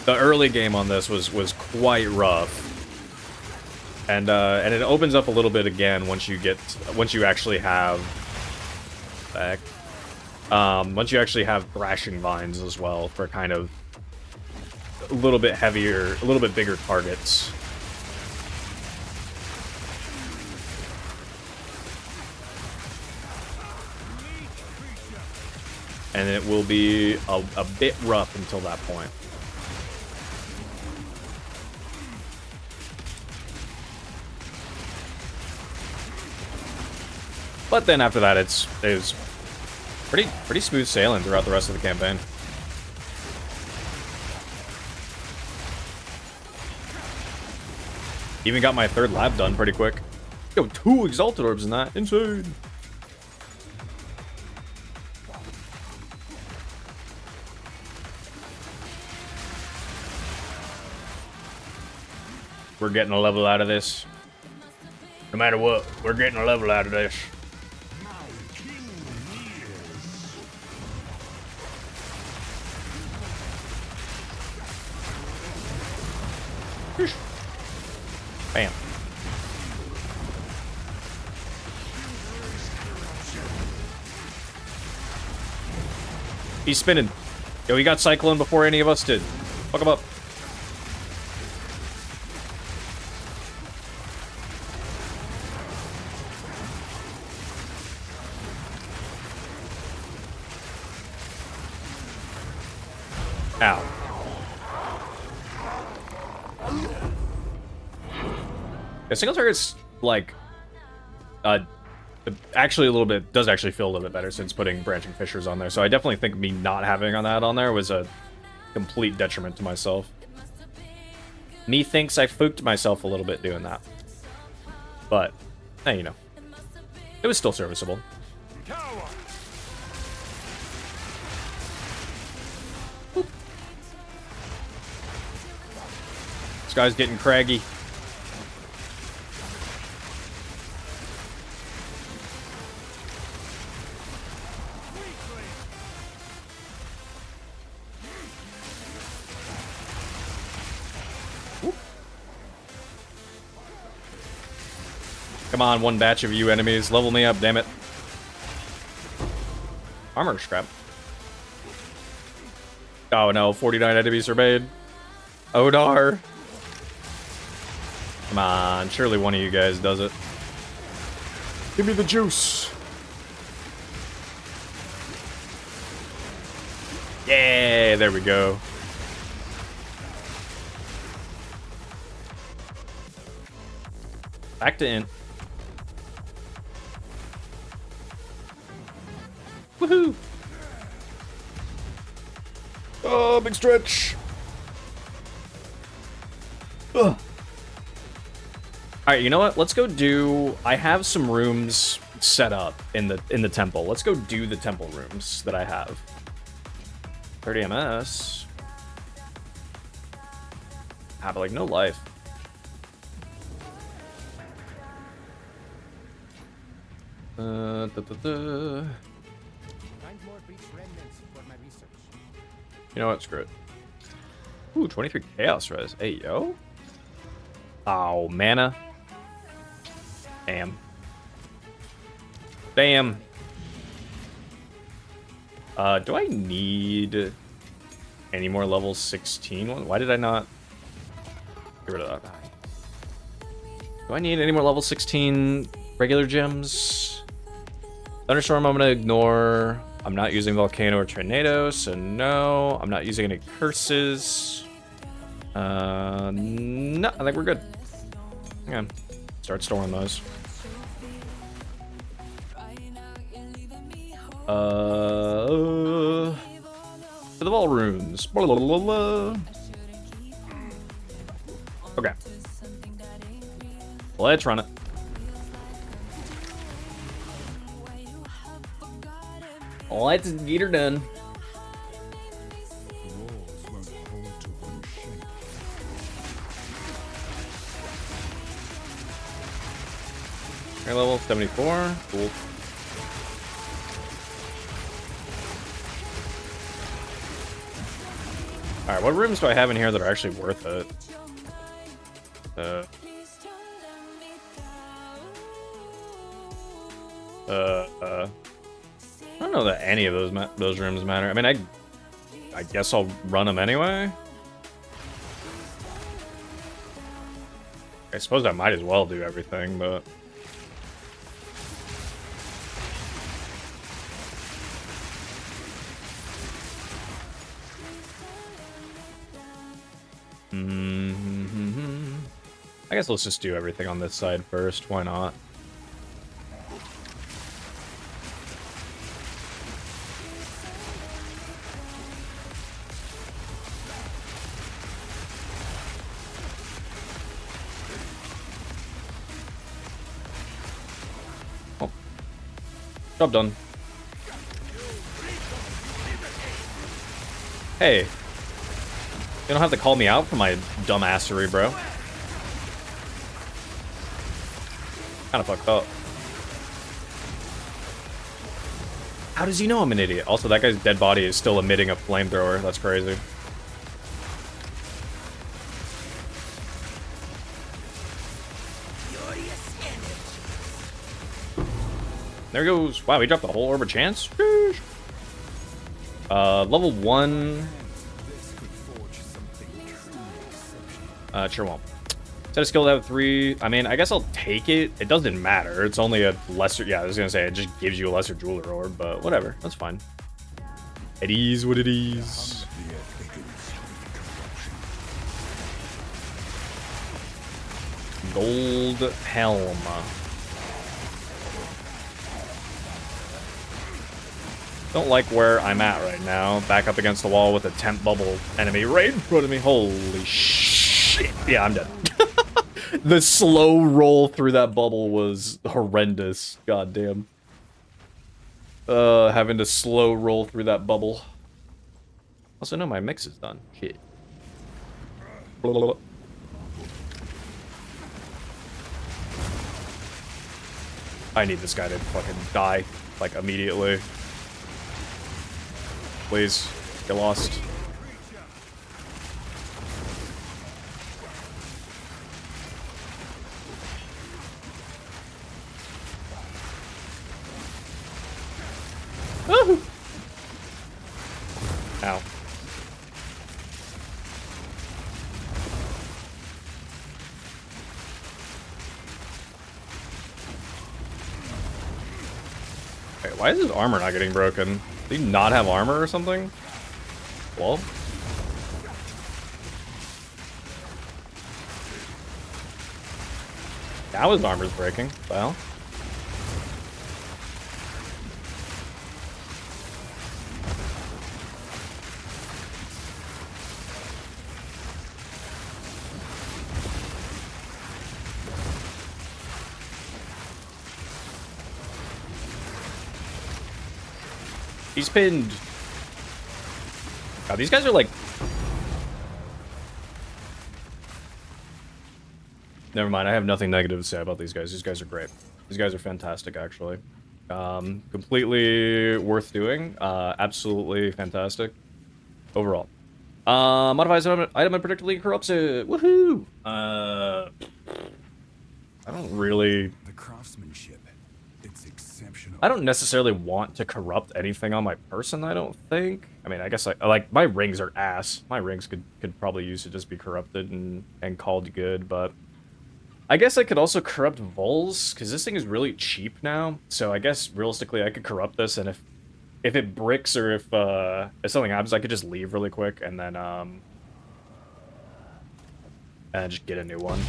early game on this was quite rough. And it opens up a little bit again once you actually have once you actually have Thrashing Vines as well, for kind of a little bit heavier, a little bit bigger targets. And it will be a bit rough until that point. But then after that, it was pretty smooth sailing throughout the rest of the campaign. Even got my 3rd lab done pretty quick. Yo, 2 Exalted Orbs in that. Insane. We're getting a level out of this. No matter what, we're getting a level out of this. Bam. He's spinning. Yo, he got Cyclone before any of us did. Fuck him up. Ow. Yeah, single target's like actually a little bit, does actually feel a little bit better since putting Branching Fissures on there. So I definitely think me not having that on there was a complete detriment to myself. Me thinks I fooked myself a little bit doing that. But, hey, you know, it was still serviceable. Boop. This guy's getting craggy. Come on, one batch of you enemies. Level me up, damn it. Armor scrap. Oh no, 49 enemies remain. Oh dar. Come on, surely one of you guys does it. Give me the juice. Yeah, there we go. Back to int. Woohoo! Oh, big stretch. Ugh. All right, you know what? Let's go do. I have some rooms set up in the temple. Let's go do the temple rooms that I have. 30 MS. Ah, but like no life. Find more breach remnants for my research. You know what? Screw it. Ooh, 23 chaos res. Hey, yo. Oh, mana. Damn. Damn. Do I need any more level 16? Why did I not get rid of that? Do I need any more level 16 regular gems? Thunderstorm I'm gonna ignore. I'm not using Volcano or Tornado, so no. I'm not using any curses. No, I think we're good. Yeah, start storing those. To the Vaal rooms. Blah, blah, blah, blah. Okay. Let's run it. Let's get her done. Air level 74. Cool. Alright, what rooms do I have in here that are actually worth it? I don't know that any of those rooms matter. I mean, I guess I'll run them anyway. I suppose I might as well do everything, but... I guess let's just do everything on this side first. Why not? Oh. Job done. Hey. You don't have to call me out for my dumbassery, bro. Kind of fucked up. How does he know I'm an idiot? Also, that guy's dead body is still emitting a flamethrower. That's crazy. There he goes. Wow, he dropped the whole orb of chance. Level 1. Sure won't. Set a skill to have 3. I mean, I guess I'll take it. It doesn't matter. It's only a lesser... Yeah, I was gonna say, it just gives you a lesser jeweler orb, but whatever. That's fine. It is what it is. Gold helm. Don't like where I'm at right now. Back up against the wall with a temp bubble enemy right in front of me. Holy shit. Yeah, I'm dead. The slow roll through that bubble was horrendous. God damn. Having to slow roll through that bubble. Also, no, my mix is done. Shit. I need this guy to fucking die, like, immediately. Please, get lost. Woohoo! Ow. Why is his armor not getting broken? Did he not have armor or something? Well. Now his armor's breaking. Well. He's pinned. God, these guys are like... Never mind, I have nothing negative to say about these guys. These guys are great. These guys are fantastic, actually. Completely worth doing. Absolutely fantastic. Overall. Modifies item unpredictably corrupts it. Woohoo! I don't really... The craftsmanship, it's exceptional. I don't necessarily want to corrupt anything on my person, I don't think. I mean, I guess like my rings are ass. My rings could probably use to just be corrupted and called good, but I guess I could also corrupt Vols, because this thing is really cheap now. So I guess realistically I could corrupt this, and if it bricks or if something happens, I could just leave really quick and then and just get a new one.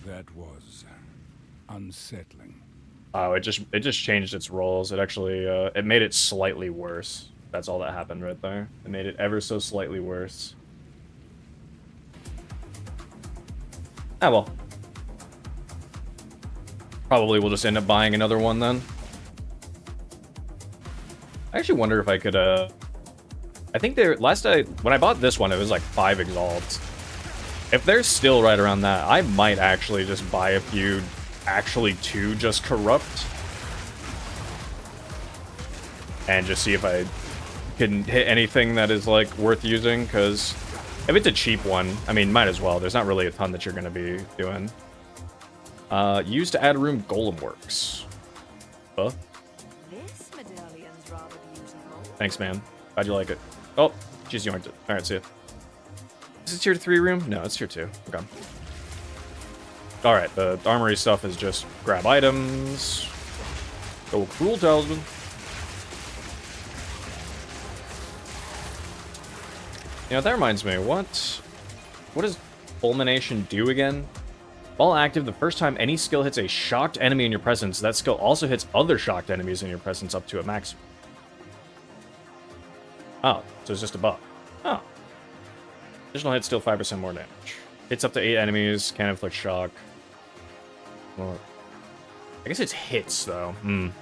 That was unsettling. Oh, it just changed its roles. It actually it made it slightly worse. That's all that happened right there. It made it ever so slightly worse. Ah, well. Probably we'll just end up buying another one then. I actually wonder if I could, I think when I bought this one, it was like 5 exalts. If they're still right around that, I might actually just buy a few, actually 2 just corrupt. And just see if I can hit anything that is like worth using, because if it's a cheap one, I mean, might as well. There's not really a ton that you're going to be doing. Use to add room golem works. Huh? This medallion's rather beautiful. Thanks, man. Glad you like it. Oh, she's yoinked it. Alright, see ya. Is it tier 3 room? No, it's tier 2. Okay. Alright, the armory stuff is just grab items. Go Cruel Talisman. You know, that reminds me, what does Fulmination do again? While active, the first time any skill hits a shocked enemy in your presence, that skill also hits other shocked enemies in your presence up to a maximum. Oh, so it's just a buff. Oh. Additional hits, deal 5% more damage. Hits up to 8 enemies, can inflict shock. Well, I guess it's hits, though. And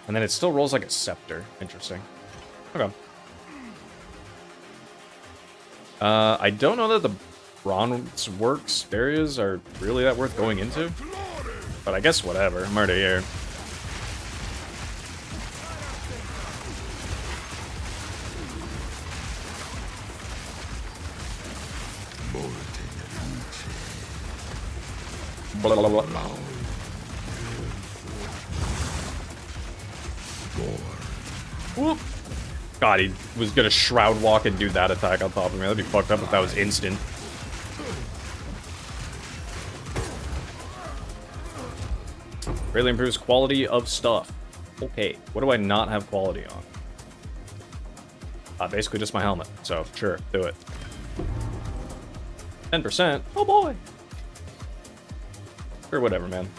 then it still rolls like a scepter. Interesting. Okay. I don't know that the bronze works areas are really that worth going into. But I guess whatever. I'm already here. Blah, blah, blah, blah. Whoop. God, he was gonna shroud walk and do that attack on top of me. That'd be fucked up if that was instant. Greatly improves quality of stuff. Okay, what do I not have quality on? Basically just my helmet. So sure, do it. 10%. Oh boy. Or whatever, man.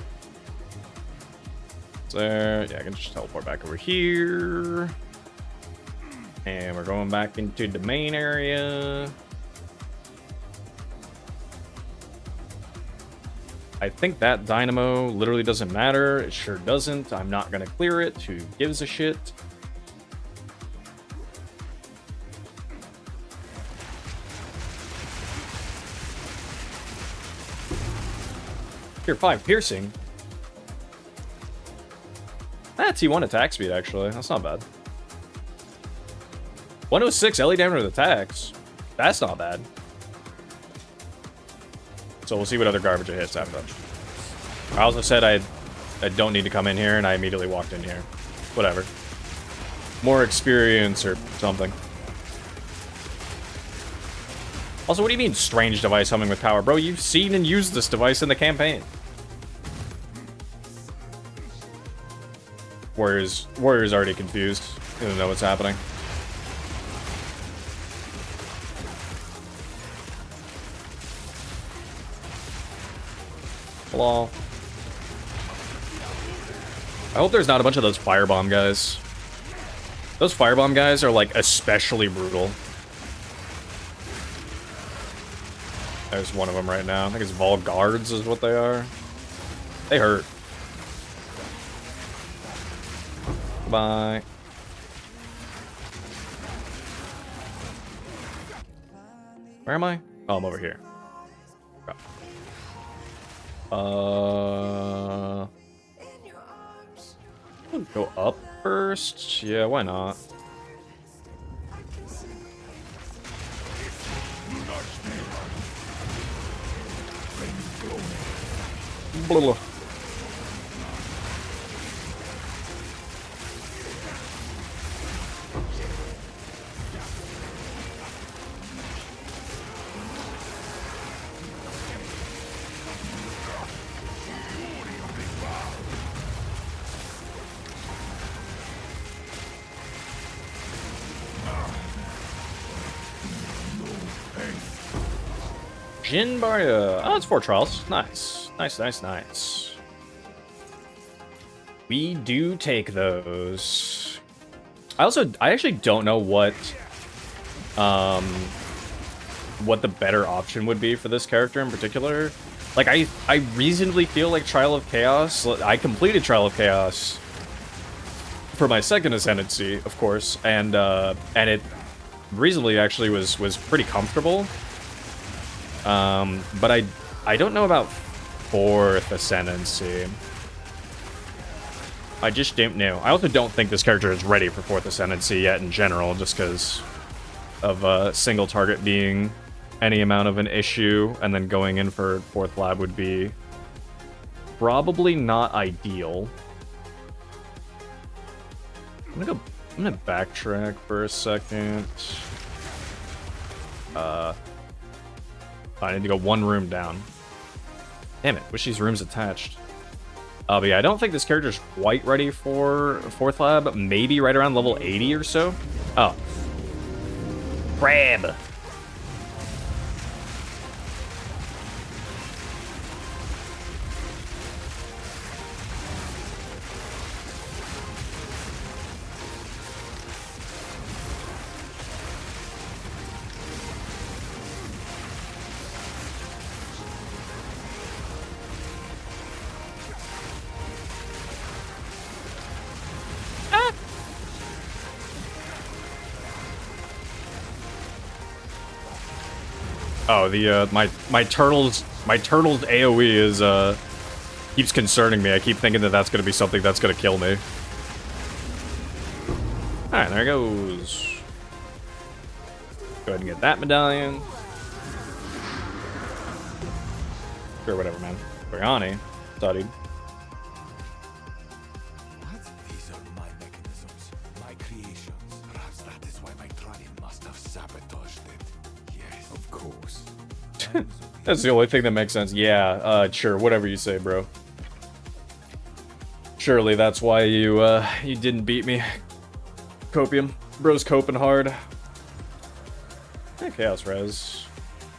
So there, yeah, I can just teleport back over here. And we're going back into the main area. I think that dynamo literally doesn't matter. It sure doesn't. I'm not gonna clear it. Who gives a shit? Tier 5 piercing. That's T1 attack speed, actually. That's not bad. 106 LE damage with attacks. That's not bad. So we'll see what other garbage it hits after that. I also said I don't need to come in here, and I immediately walked in here. Whatever. More experience or something. Also, what do you mean strange device humming with power? Bro, you've seen and used this device in the campaign. Warrior's already confused. He doesn't know what's happening. Hello. I hope there's not a bunch of those firebomb guys. Those firebomb guys are like especially brutal. There's one of them right now. I think it's Vaal guards is what they are. They hurt. Bye. Where am I? Oh, I'm over here. Go up first? Yeah, why not? Blah. Jin Barya. Oh, it's 4 trials. Nice. Nice. We do take those. I actually don't know what the better option would be for this character in particular. Like, I reasonably feel like Trial of Chaos. I completed Trial of Chaos for my second Ascendancy, of course, and it reasonably actually was pretty comfortable. But I don't know about 4th Ascendancy. I just don't know. I also don't think this character is ready for 4th Ascendancy yet in general, just because of a single target being any amount of an issue, and then going in for 4th lab would be probably not ideal. I'm gonna backtrack for a second. I need to go 1 room down. Damn it, wish these rooms attached. But yeah, I don't think this character's quite ready for 4th lab. Maybe right around level 80 or so. Oh. Crab. Oh, the my turtle's AoE is keeps concerning me. I keep thinking that that's gonna be something that's gonna kill me. All right, there it goes. Go ahead and get that medallion. Sure, whatever, man. Briani studied. What? These are my mechanisms, my creations. Perhaps that is why my Trollian must have sabotaged it. Yes, of course. That's the only thing that makes sense. Yeah, sure, whatever you say, bro. Surely that's why you you didn't beat me. Copium. Bro's coping hard. Hey, Chaos Res.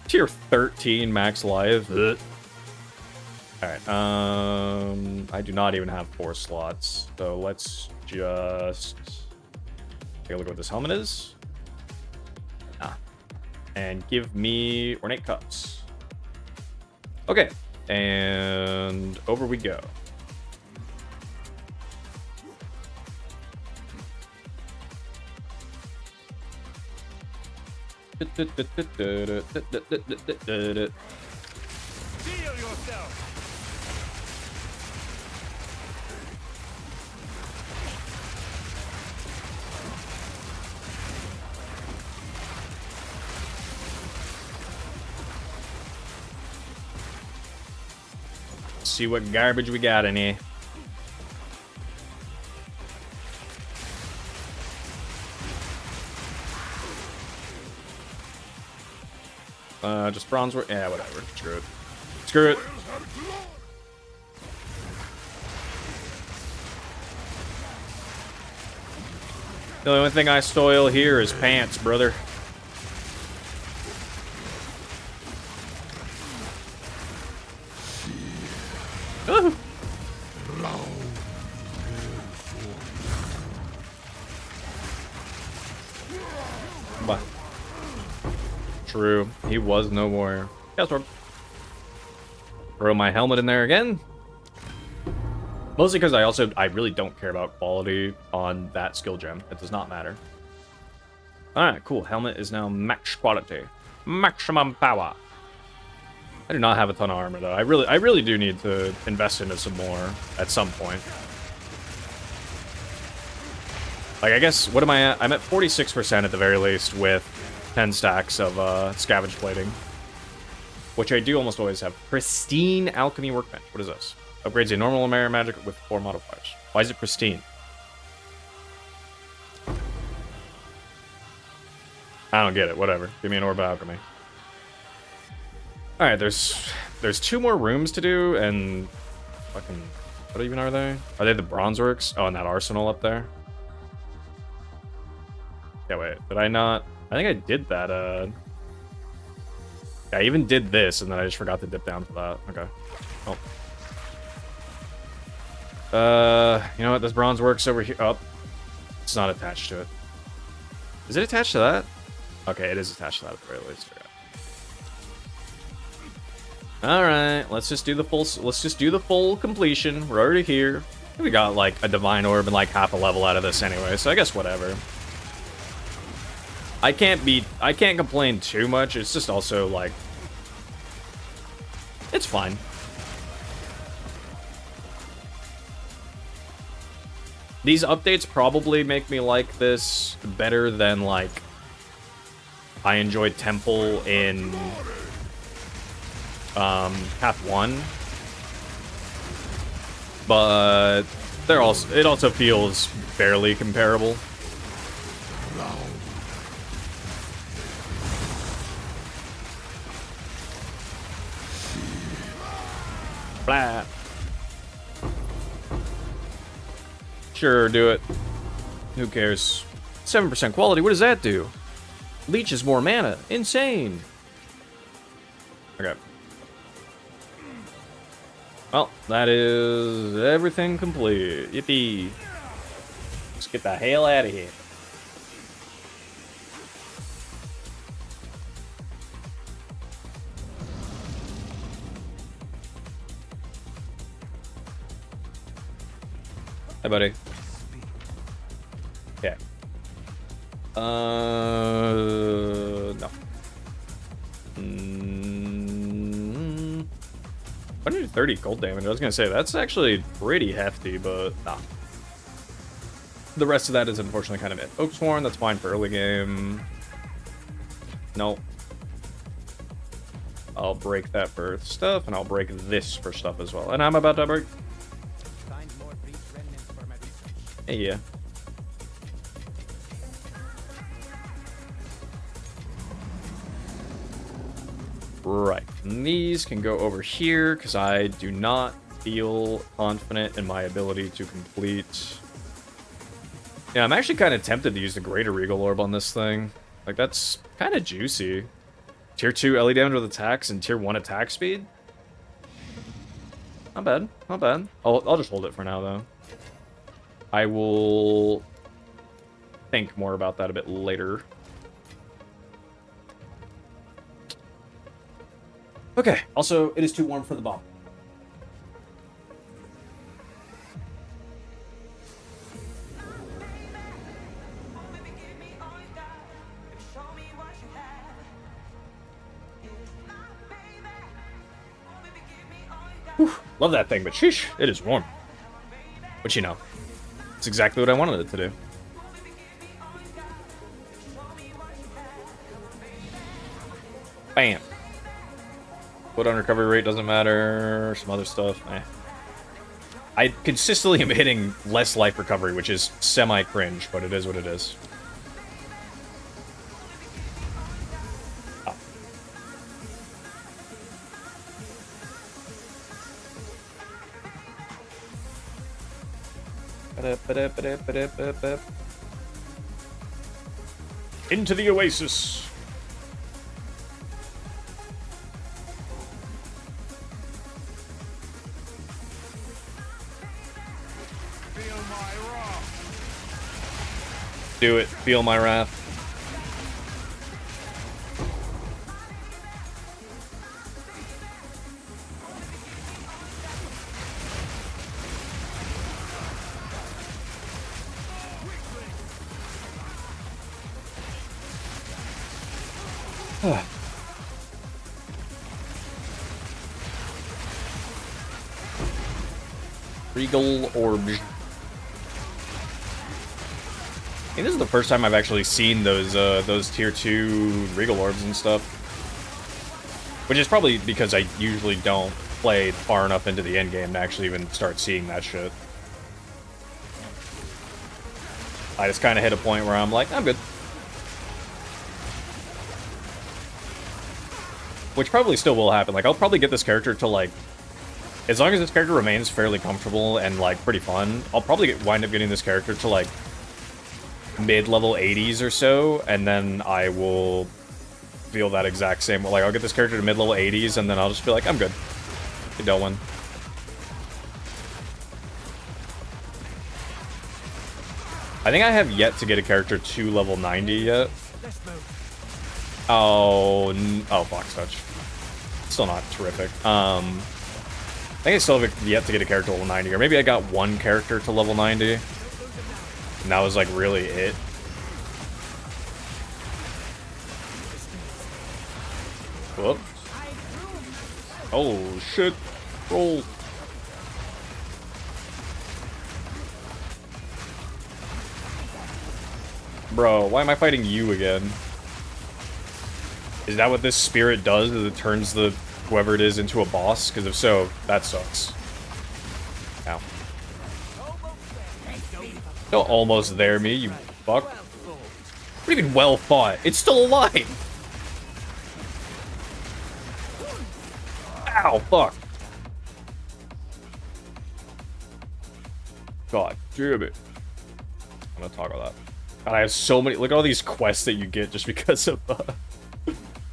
Tier 13 max life. Ugh. Alright, I do not even have 4 slots, so let's just take a look at what this helmet is. And give me ornate cups. Okay, and over we go. Heal yourself. See what garbage we got in here. Just bronze work. Yeah, whatever. Screw it. Screw it. The only thing I soil here is pants, brother. Ooh. But true, he was no more. Yes, throw my helmet in there again. Mostly because I really don't care about quality on that skill gem. It does not matter. Alright, cool. Helmet is now max quality. Maximum power. I do not have a ton of armor though. I really do need to invest into some more at some point. Like, I guess, what am I at? I'm at 46% at the very least with 10 stacks of scavenge plating. Which I do almost always have. Pristine alchemy workbench. What is this? Upgrades a normal mirror magic with 4 modifiers. Why is it pristine? I don't get it. Whatever. Give me an orb of alchemy. Alright, there's 2 more rooms to do, and fucking, what even are they? Are they the bronze works? Oh, and that arsenal up there. Yeah, wait, did I not? I think I did that, yeah, I even did this, and then I just forgot to dip down for that. Okay. Oh. You know what? This bronze works over here. Oh, it's not attached to it. Is it attached to that? Okay, it is attached to that at the very least. All right, let's just do the full completion. We're already here. We got like a divine orb and like half a level out of this anyway, so I guess whatever. I can't complain too much. It's just also like, it's fine. These updates probably make me like this better than like I enjoyed Temple in half 1, but it also feels fairly comparable. Blah. Sure, do it. Who cares? 7% quality, what does that do? Leeches more mana. Insane. Okay. Well, that is everything complete. Yippee. Let's get the hell out of here. Hey, buddy. Okay. No. 130 cold damage. I was gonna say that's actually pretty hefty, but nah. The rest of that is unfortunately kind of it. Oaksworn, that's fine for early game. Nope. I'll break that for stuff, and I'll break this for stuff as well. And I'm about to break. Hey, yeah. Right. And these can go over here because I do not feel confident in my ability to complete. Yeah, I'm actually kind of tempted to use the Greater Regal Orb on this thing. Like, that's kind of juicy. Tier 2 LE damage with attacks and Tier 1 attack speed. Not bad. Not bad. I'll just hold it for now, though. I will think more about that a bit later. Okay. Also, it is too warm for the bomb. Whew, love that thing, but sheesh, it is warm. But you know, it's exactly what I wanted it to do. Bam. Foot on recovery rate doesn't matter. Some other stuff. Eh. I consistently am hitting less life recovery, which is semi-cringe, but it is what it is. Oh. Into the oasis. Feel my wrath. Do it. Feel my wrath. Regal Orbs. I think this is the first time I've actually seen those tier 2 Regal Orbs and stuff. Which is probably because I usually don't play far enough into the endgame to actually even start seeing that shit. I just kind of hit a point where I'm like, I'm good. Which probably still will happen. Like, I'll probably get this character to, like... As long as this character remains fairly comfortable and, like, pretty fun, I'll probably wind up getting this character to, like, mid-level 80s or so, and then I will feel that exact same... Like, I'll get this character to mid-level 80s, and then I'll just be like, I'm good. Good deal one. I think I have yet to get a character to level 90 yet. Oh, oh, Fox Touch. Still not terrific. I think I still have yet to get a character to level 90, or maybe I got one character to level 90, and that was, like, really it. Whoop. Oh, shit. Roll. Bro, why am I fighting you again? Is that what this spirit does? Is it turns the whoever it is into a boss? Because if so, that sucks. Ow. Still almost there, me, you fuck. What do you mean, well fought? It's still alive! Ow, fuck. God damn it. I'm gonna toggle that. God, I have so many. Look at all these quests that you get just because of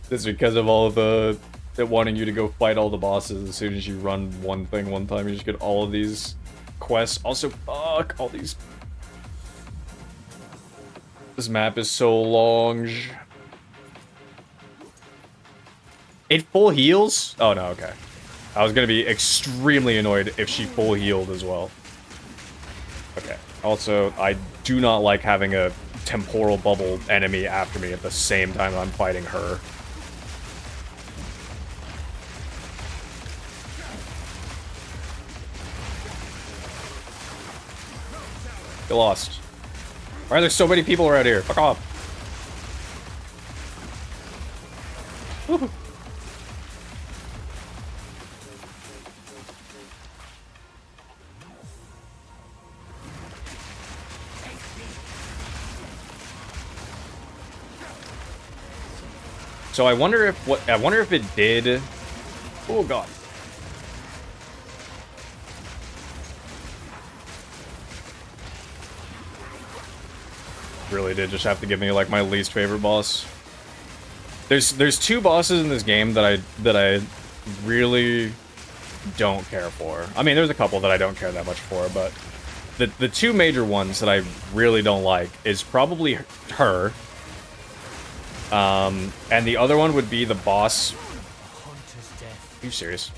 just because of all of the wanting you to go fight all the bosses. As soon as you run one thing one time, you just get all of these quests. Also, fuck all these. This map is so long. It full heals? Oh no, okay. I was gonna be extremely annoyed if she full healed as well. Okay. Also, I do not like having a temporal bubble enemy after me at the same time I'm fighting her. Get lost. Why are there so many people around here? Fuck off. Woo. So I wonder if it did. Oh god. Really did just have to give me like my least favorite boss. There's two bosses in this game that I really don't care for. I mean, there's a couple that I don't care that much for, but the two major ones that I really don't like is probably her. And the other one would be the boss. Are you serious?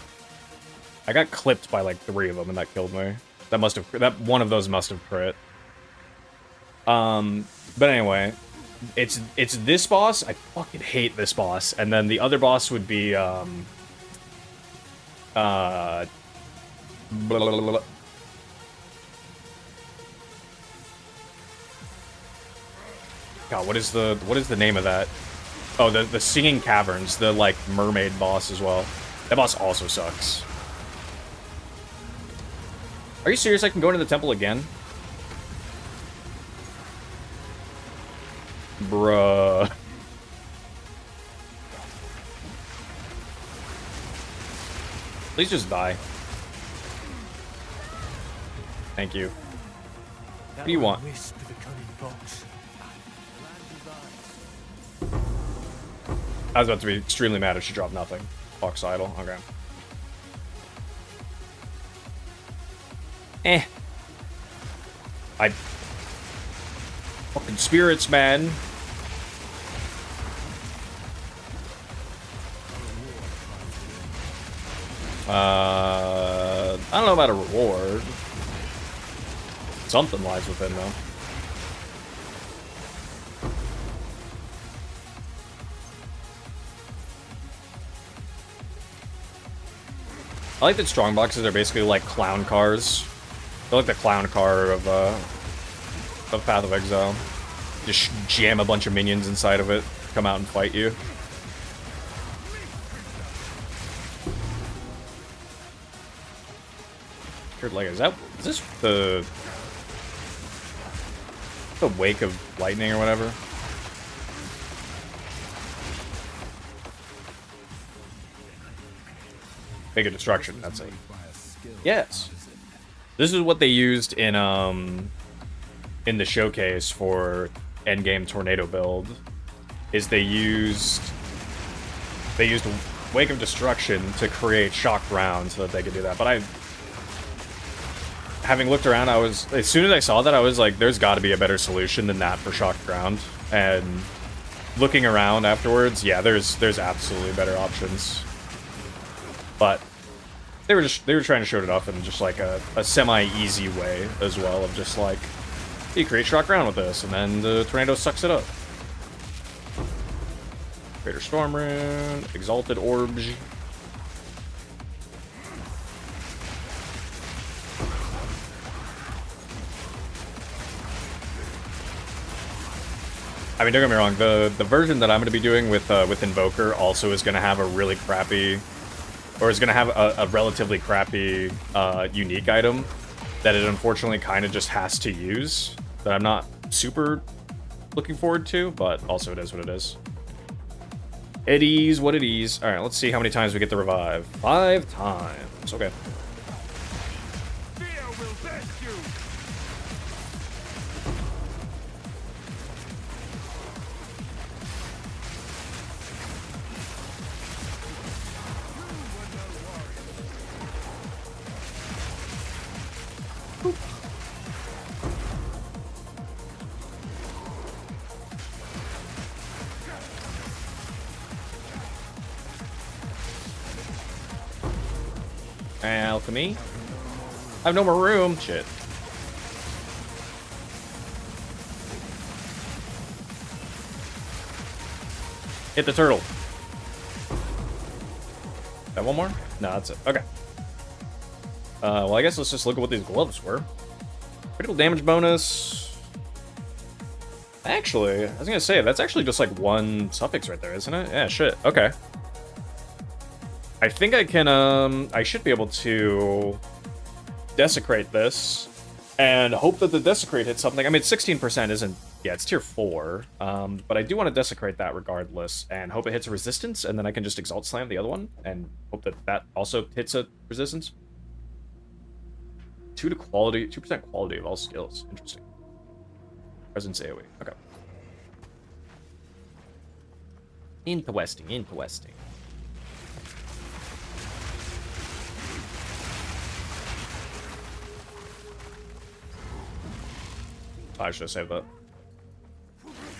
I got clipped by like 3 of them and that killed me. That one of those must have crit. But anyway, it's this boss. I fucking hate this boss. And then the other boss would be blah, blah, blah, blah. God, what is the name of that? Oh, the Singing Caverns, the like mermaid boss as well. That boss also sucks. Are you serious? I can go into the temple again? Bruh. Please just die. Thank you. What do you want? I was about to be extremely mad if she dropped nothing. Fox Idol, okay. Fucking spirits, man. I don't know about a reward. Something lies within, though. I like that strong boxes are basically like clown cars. They're like the clown car of Path of Exile. Just jam a bunch of minions inside of it, come out and fight you. Like, is this the wake of lightning or whatever? Wake of destruction, that's it. Yes. This is what they used in the showcase for endgame tornado build. Is they used Wake of Destruction to create shock rounds so that they could do that. But having looked around, as soon as I saw that, I was like, there's got to be a better solution than that for shock ground. And looking around afterwards, yeah, there's absolutely better options. But they were trying to show it off in just like a semi-easy way as well, of just like, you create shock ground with this, and then the tornado sucks it up. Greater Storm Rune, Exalted Orbs. I mean, don't get me wrong, the version that I'm going to be doing with Invoker also is going to have a really crappy, or is going to have a relatively crappy unique item that it unfortunately kind of just has to use, that I'm not super looking forward to, but also it is what it is. It is what it is. Alright, let's see how many times we get the revive. 5 times. Okay. Fear will best you. Alchemy. I have no more room. Shit. Hit the turtle. Got one more? No, that's it. Okay. Well, I guess let's just look at what these gloves were. Critical damage bonus. Actually, I was gonna say, that's actually just like one suffix right there, isn't it? Yeah, shit. Okay. I think I can, I should be able to desecrate this and hope that the desecrate hits something. I mean, 16% isn't, yeah, it's tier 4, but I do want to desecrate that regardless and hope it hits a resistance, and then I can just exalt slam the other one and hope that that also hits a resistance. 2% quality of all skills. Interesting. Presence AoE. Okay. Interesting. I should have saved that.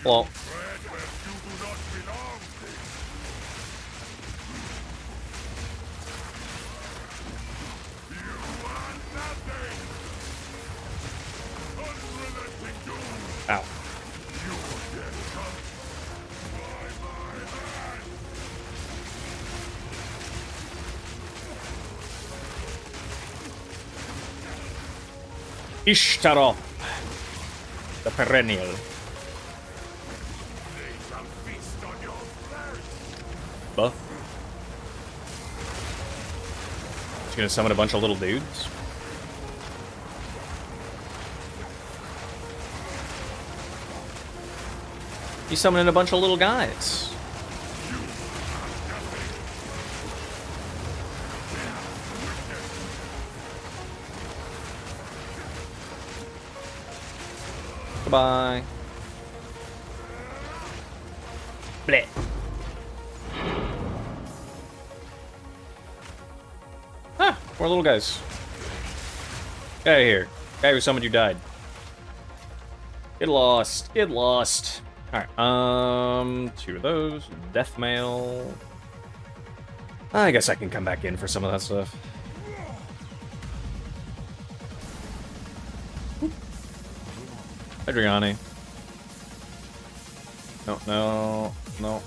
Well. Ow. Ishtarov. The perennial. Buff. Just gonna summon a bunch of little dudes. He's summoning a bunch of little guys. Goodbye. Bleh. More little guys. Get out of here. Guy who summoned you died. Get lost. Get lost. Alright, 2 of those. Death mail. I guess I can come back in for some of that stuff. Adriani. No, no, no.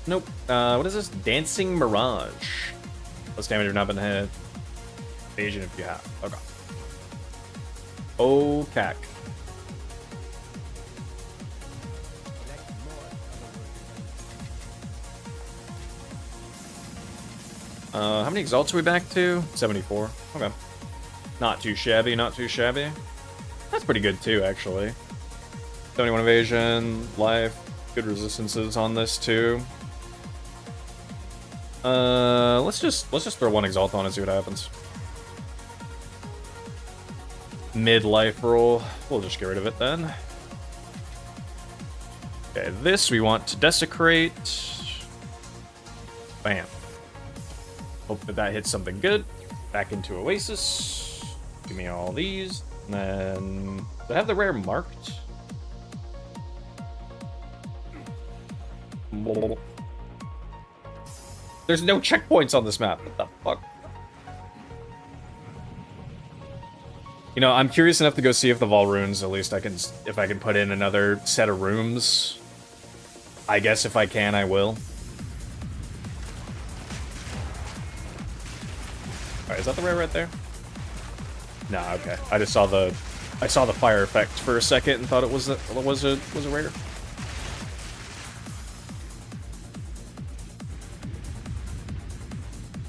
Nope. What is this? Dancing Mirage. Less damage if not been hit. Evasion if you have. Okay. Oh, cack. How many exalts are we back to? 74. Okay. Not too shabby, not too shabby. That's pretty good too, actually. 71 evasion, life, good resistances on this too. Let's just throw 1 exalt on and see what happens. Mid-life roll. We'll just get rid of it then. Okay, this we want to desecrate. Bam. Hope that hits something good. Back into Oasis. Give me all these. And then... do I have the rare marked? There's no checkpoints on this map. What the fuck? You know, I'm curious enough to go see if the Vaal runes, at least if I can put in another set of rooms. I guess if I can, I will. Alright, is that the rare right there? Nah, okay. I just saw the fire effect for a second and thought it was a rare.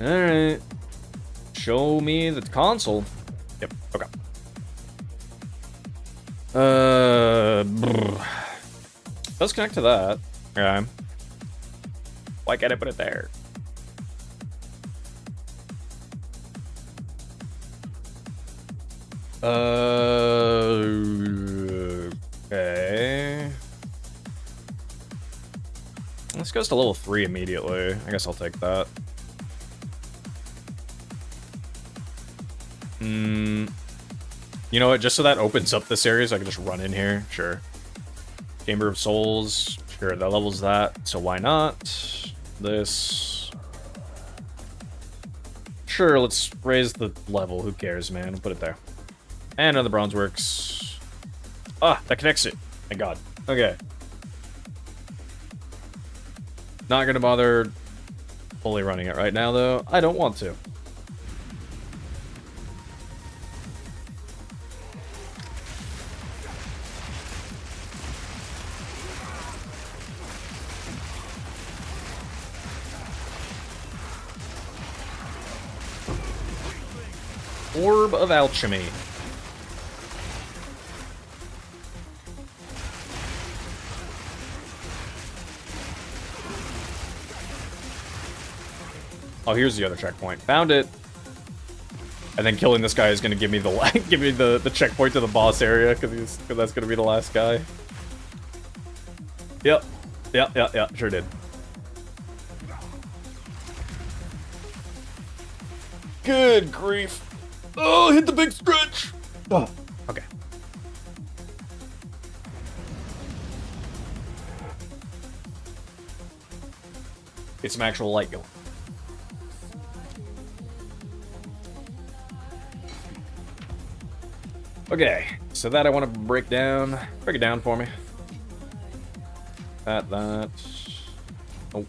Alright. Show me the console. Yep, okay. Let's connect to that. Okay. Why can't I put it there? Okay. This goes to level 3 immediately. I guess I'll take that. You know what? Just so that opens up this area so I can just run in here. Sure. Chamber of Souls. Sure, that levels that. So why not? This. Sure, let's raise the level. Who cares, man? We'll put it there. And another bronze works. Ah, that connects it. Thank God. Okay. Not gonna bother fully running it right now, though. I don't want to. Orb of Alchemy. Oh, here's the other checkpoint. Found it. And then killing this guy is gonna give me the checkpoint to the boss area because that's gonna be the last guy. Yep. Yep. Sure did. Good grief. Oh, hit the big stretch. Oh, okay. Get some actual light going. Okay, so that I want to break it down for me. That. Oh.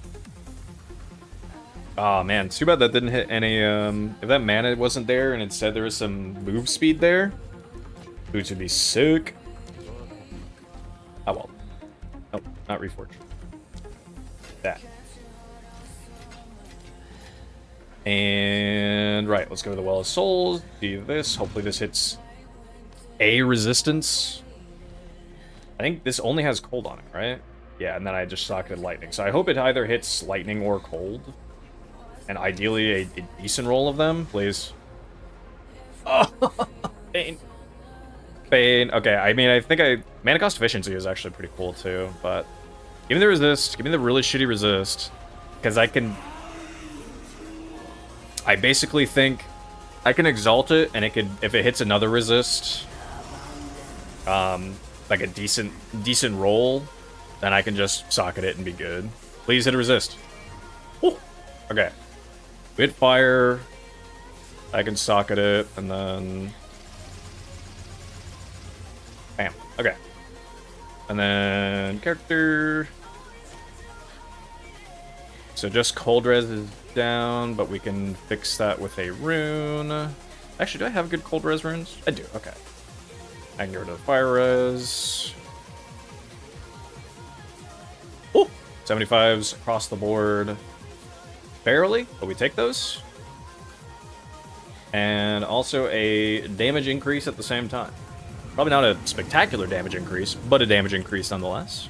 Oh man, it's too bad that didn't hit any, if that mana wasn't there and instead there was some move speed there, boots would be sick. Oh well. Nope, not Reforge. That. And, right, let's go to the Well of Souls, do this, hopefully this hits a resistance. I think this only has cold on it, right? Yeah, and then I just socketed lightning. So I hope it either hits lightning or cold. And ideally a decent roll of them, please. Oh, pain. Pain. Okay, I mean, I think mana cost efficiency is actually pretty cool too, but Give me the resist. Give me the really shitty resist. Because I basically think I can exalt it, and it could, if it hits another resist, like a decent roll, then I can just socket it and be good. Please hit a resist. Ooh. Okay. We hit fire. I can socket it, and then... Bam. Okay. And then character... So just cold res is down, but we can fix that with a rune. Actually, do I have good cold res runes? I do, okay. I can get rid of the fire res. Oh! 75s across the board. Barely, but we take those. And also a damage increase at the same time. Probably not a spectacular damage increase, but a damage increase nonetheless.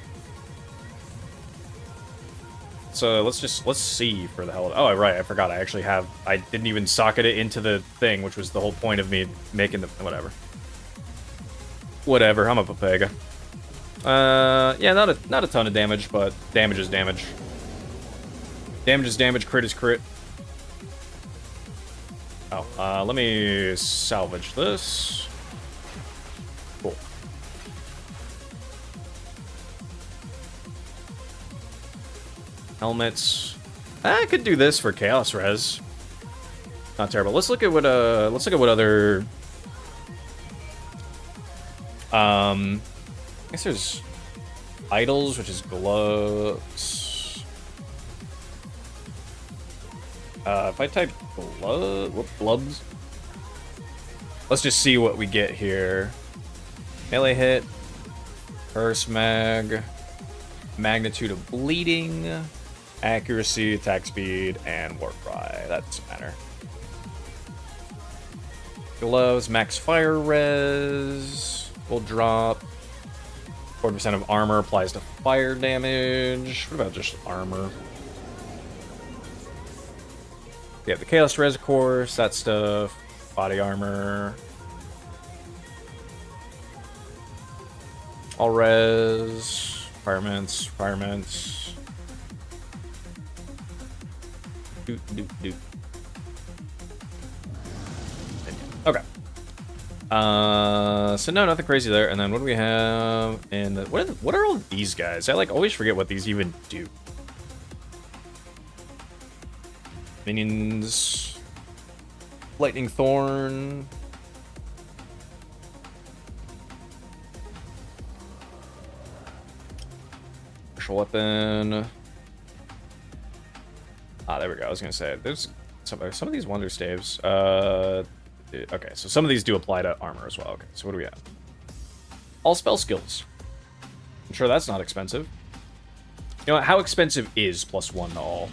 So let's see for the hell of it. Oh, right, I forgot. I didn't even socket it into the thing, which was the whole point of me making the, whatever. Whatever, I'm a Papega. Yeah, not a ton of damage, but damage is damage. Damage is damage, crit is crit. Oh, let me salvage this. Cool. Helmets. I could do this for Chaos Res. Not terrible. Let's look at what other I guess there's idols, which is gloves. If I type gloves, let's just see what we get here. Melee hit, burst mag, magnitude of bleeding, accuracy, attack speed, and warp cry. That doesn't matter. Gloves, max fire res, will drop. 40% of armor applies to fire damage. What about just armor? We have the Chaos Res, of course, that stuff. Body armor. All res. Requirements. Doot. Okay. So no, nothing crazy there. And then what do we have in the, what are all these guys? I like always forget what these even do. Minions, Lightning Thorn, special weapon. Ah, there we go. I was gonna say there's some of these wonder staves. Okay, so some of these do apply to armor as well. Okay, so what do we have? All spell skills. I'm sure that's not expensive. You know what? How expensive is +1 to all?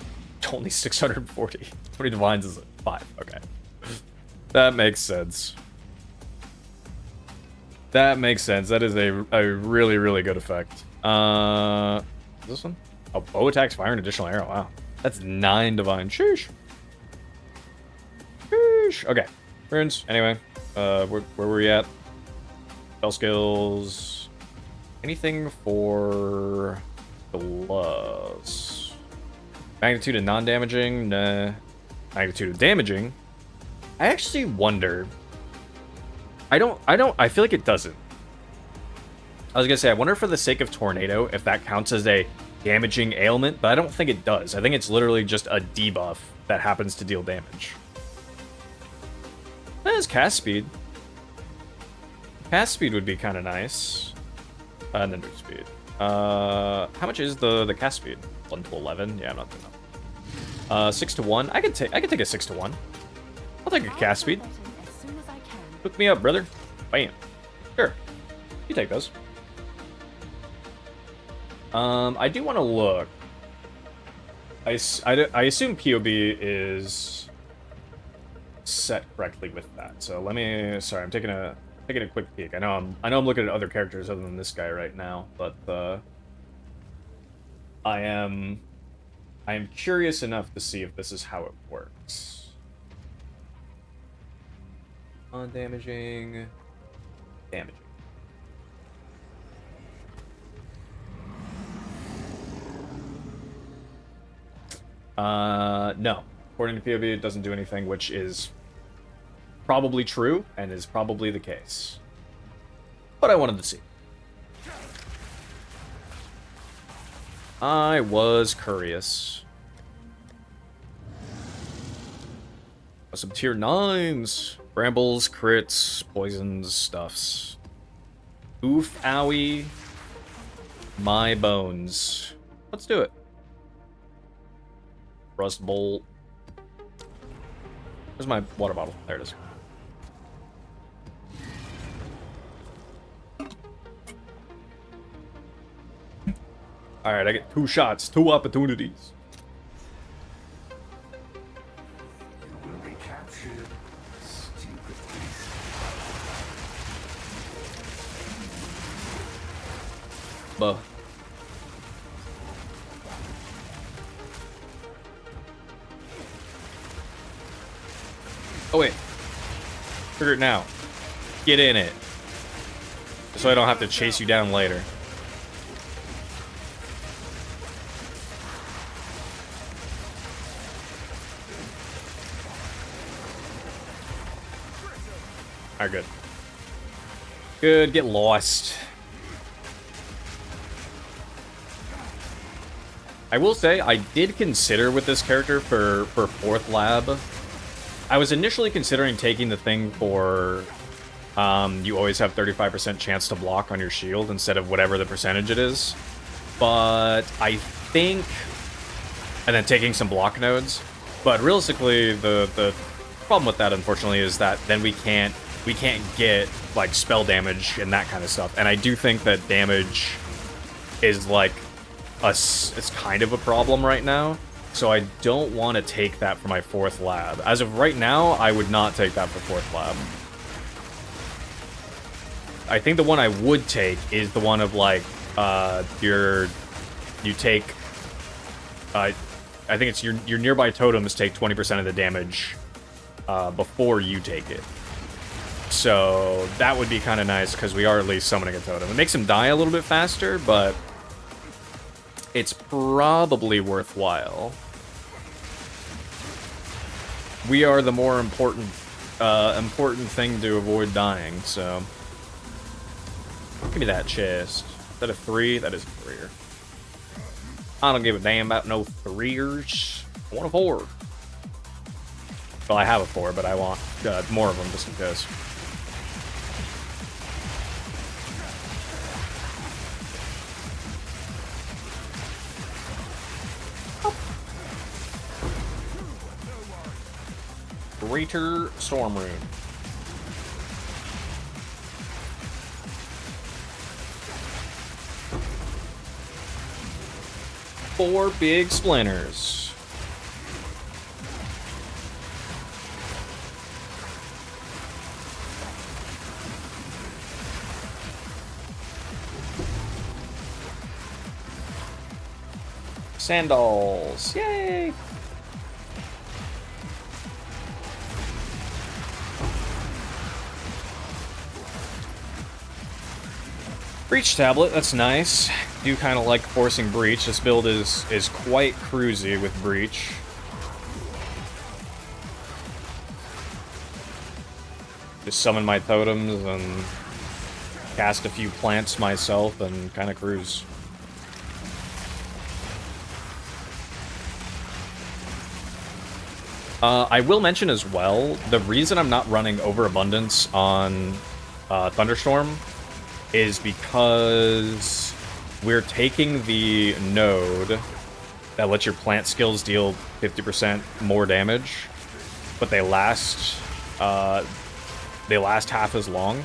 Only 640. 20 divines is 5. Okay. That makes sense. That makes sense. That is a really, really good effect. This one? Oh, bow attacks, fire, and additional arrow. Wow. That's 9 divine. Sheesh. Sheesh. Okay. Runes. Anyway. Where were we at? Spell skills. Anything for gloves? Magnitude of non-damaging? Nah. Magnitude of damaging? I actually wonder. I feel like it doesn't. I was gonna say, I wonder for the sake of Tornado if that counts as a damaging ailment, but I don't think it does. I think it's literally just a debuff that happens to deal damage. That is cast speed. Cast speed would be kind of nice. And then move speed. How much is the cast speed? 1 to 11? Yeah, I'm not doing that. 6 to 1. I could take a 6 to 1. I'll take a cast speed. Hook me up, brother. Bam. Sure. You take those. I do want to look. I assume POB is set correctly with that. So let me. Sorry, I'm taking a quick peek. I know I'm looking at other characters other than this guy right now, but I am curious enough to see if this is how it works. Non-damaging, damaging. No. According to POV, it doesn't do anything, which is probably true and is probably the case. But I wanted to see. I was curious. Some tier 9s. Brambles, crits, poisons, stuffs. Oof, owie. My bones. Let's do it. Rust bolt. Where's my water bottle? There it is. Alright, I get 2 shots, 2 opportunities. You will be captured, stupid beast. Buh. Oh wait. Trigger it now. Get in it. So I don't have to chase you down later. Alright, good. Good, get lost. I will say, I did consider with this character for 4th lab. I was initially considering taking the thing for you always have 35% chance to block on your shield instead of whatever the percentage it is. But I think... And then taking some block nodes. But realistically, the problem with that, unfortunately, is that then we can't get, like, spell damage and that kind of stuff. And I do think that damage is, like, it's kind of a problem right now. So I don't want to take that for my 4th lab. As of right now, I would not take that for 4th lab. I think the one I would take is the one of, like, you take, I think it's your nearby totems take 20% of the damage before you take it. So that would be kind of nice, because we are at least summoning a totem. It makes him die a little bit faster, but it's probably worthwhile. We are the more important thing to avoid dying, so... Give me that chest. Is that a 3? That is a 3er. I don't give a damn about no 3ers. I want a 4. Well, I have a 4, but I want more of them just in case. Greater Storm Rune. Four big splinters. Sandals. Yay! Breach tablet, that's nice. Do kind of like forcing breach. This build is quite cruisy with breach. Just summon my totems and cast a few plants myself and kind of cruise. I will mention as well, the reason I'm not running Overabundance on Thunderstorm is because we're taking the node that lets your plant skills deal 50% more damage, but they last half as long,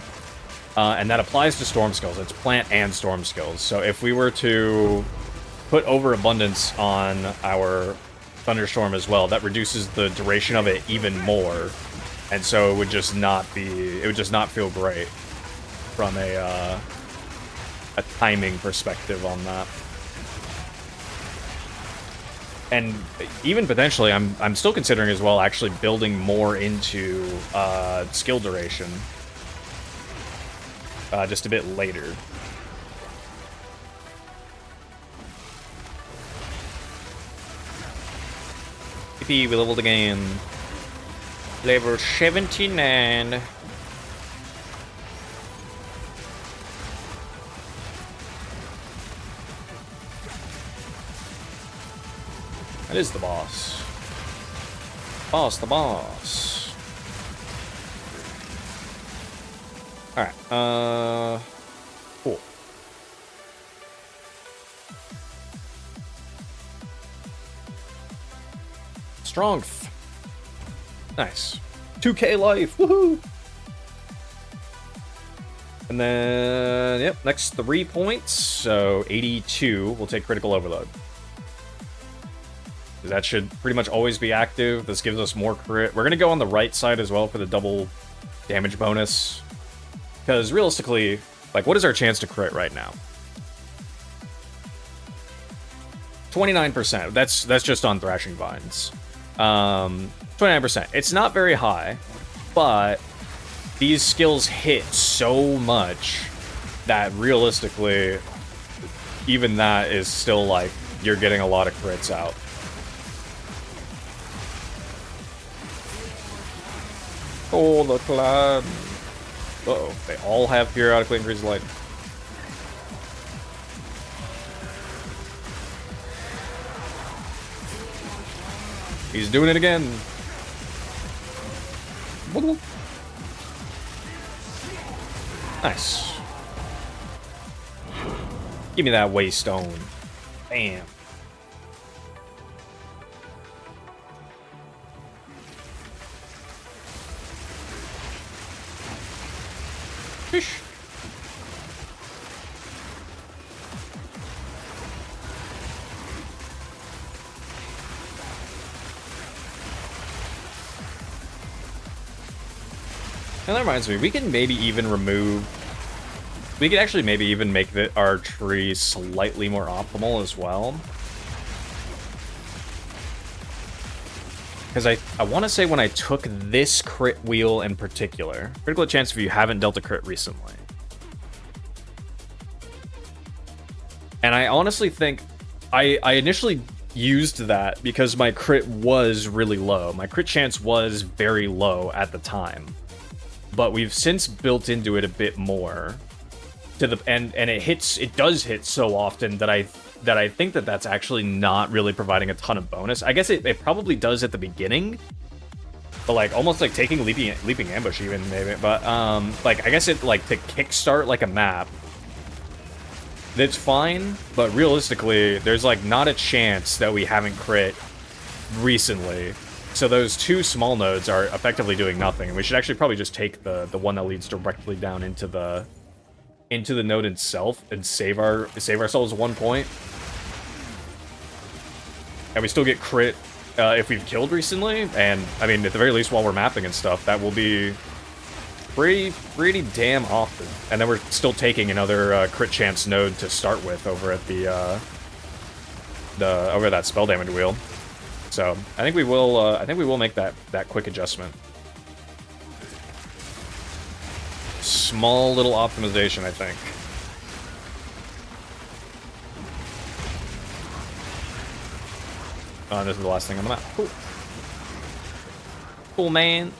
and that applies to storm skills. It's plant and storm skills. So if we were to put Overabundance on our Thunderstorm as well, that reduces the duration of it even more, and so it would just not feel great from a timing perspective on that. And even potentially, I'm still considering as well actually building more into skill duration just a bit later. yippee, we leveled again. Level 79. That is the boss. Boss, the boss. Alright, cool. Strength. Nice. 2k life, woohoo! And then, yep, next 3 points, so 82, we'll take critical overload. That should pretty much always be active. This gives us more crit. We're going to go on the right side as well for the double damage bonus. Because realistically, like, what is our chance to crit right now? 29%. That's just on Thrashing Vines. 29%. It's not very high, but these skills hit so much that realistically, even that is still like, you're getting a lot of crits out. Oh, the clan. Uh-oh. They all have periodically increased light. He's doing it again. Nice. Give me that waystone. Bam. Fish. And that reminds me, we can maybe even remove... We could actually maybe even make our tree slightly more optimal as well. Because I want to say when I took this crit wheel in particular, critical chance if you haven't dealt a crit recently. And I honestly think I initially used that because my crit was really low. My crit chance was very low at the time. But we've since built into it a bit more. And it does hit so often that I think that's actually not really providing a ton of bonus. I guess it probably does at the beginning, but like almost like taking leaping ambush even maybe. But like I guess it like to kickstart like a map, it's fine. But realistically, there's like not a chance that we haven't crit recently. So those two small nodes are effectively doing nothing. And we should actually probably just take the one that leads directly down into the node itself and save ourselves 1 point. And we still get crit if we've killed recently. And I mean, at the very least, while we're mapping and stuff, that will be pretty damn often. And then we're still taking another crit chance node to start with over at over that spell damage wheel. So I think we will make that quick adjustment. Small little optimization, I think. This is the last thing on the map. Cool. Cool, man.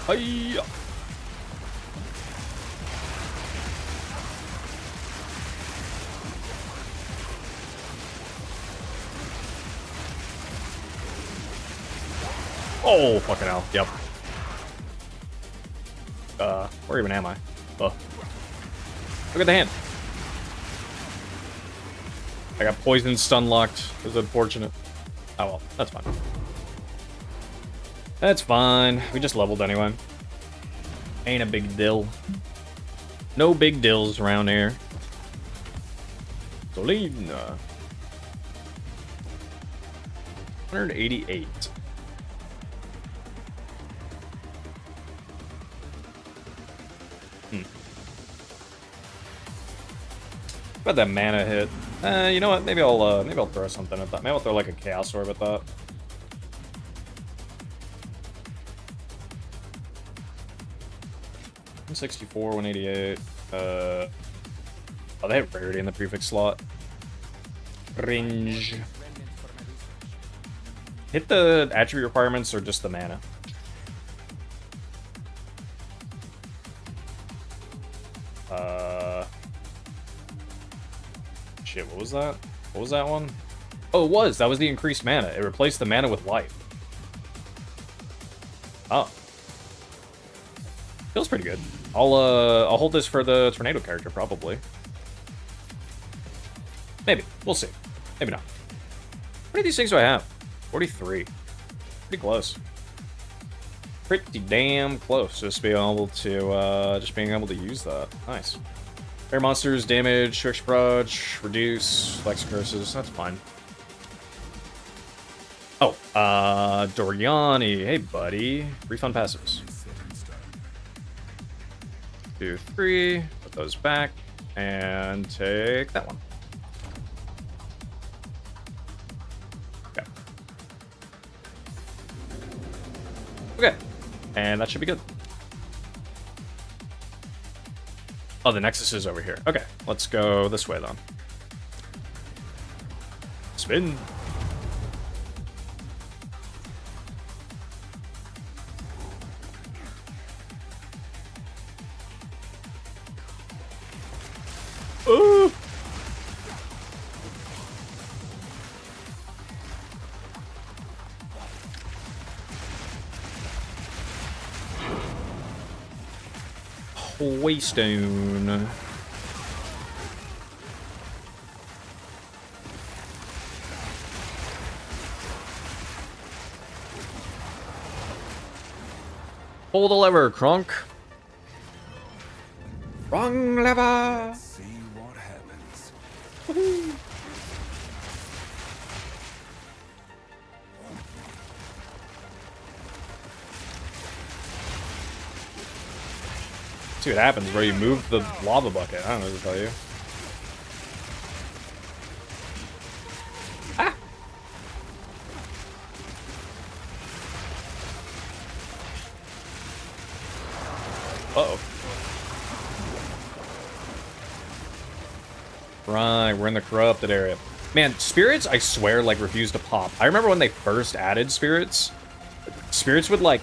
Hiya. Oh, fucking hell. Yep. Where even am I? Oh. Look at the hand. I got poison stun locked. It was unfortunate. Oh well, that's fine. That's fine. We just leveled anyway. Ain't a big deal. No big deals around here. Solina. 188. About that mana hit. You know what? Maybe I'll throw something at that. Maybe I'll throw like a Chaos Orb at that. $164, 188. Oh, they have rarity in the prefix slot. Range. Hit the attribute requirements or just the mana? Shit, what was that? What was that one? Oh, it was. That was the increased mana. It replaced the mana with life. Oh. Feels pretty good. I'll hold this for the tornado character, probably. Maybe. We'll see. Maybe not. How many of these things do I have? 43. Pretty close. Pretty damn close. Just being able to use that. Nice. Air monsters, damage, search proj, reduce, flex curses. That's fine. Oh, Doriani. Hey, buddy. Refund passives. 2, 3. Put those back. And take that one. Okay. Okay. And that should be good. Oh, the Nexus is over here. Okay, let's go this way then. Spin. Ooh. Waystone. Pull the lever, Crunk. Wrong lever. See what happens. See what happens where you move the lava bucket. I don't know what to tell you. Ah! Uh-oh. Right, we're in the corrupted area. Man, spirits, I swear, like, refuse to pop. I remember when they first added spirits, spirits would, like,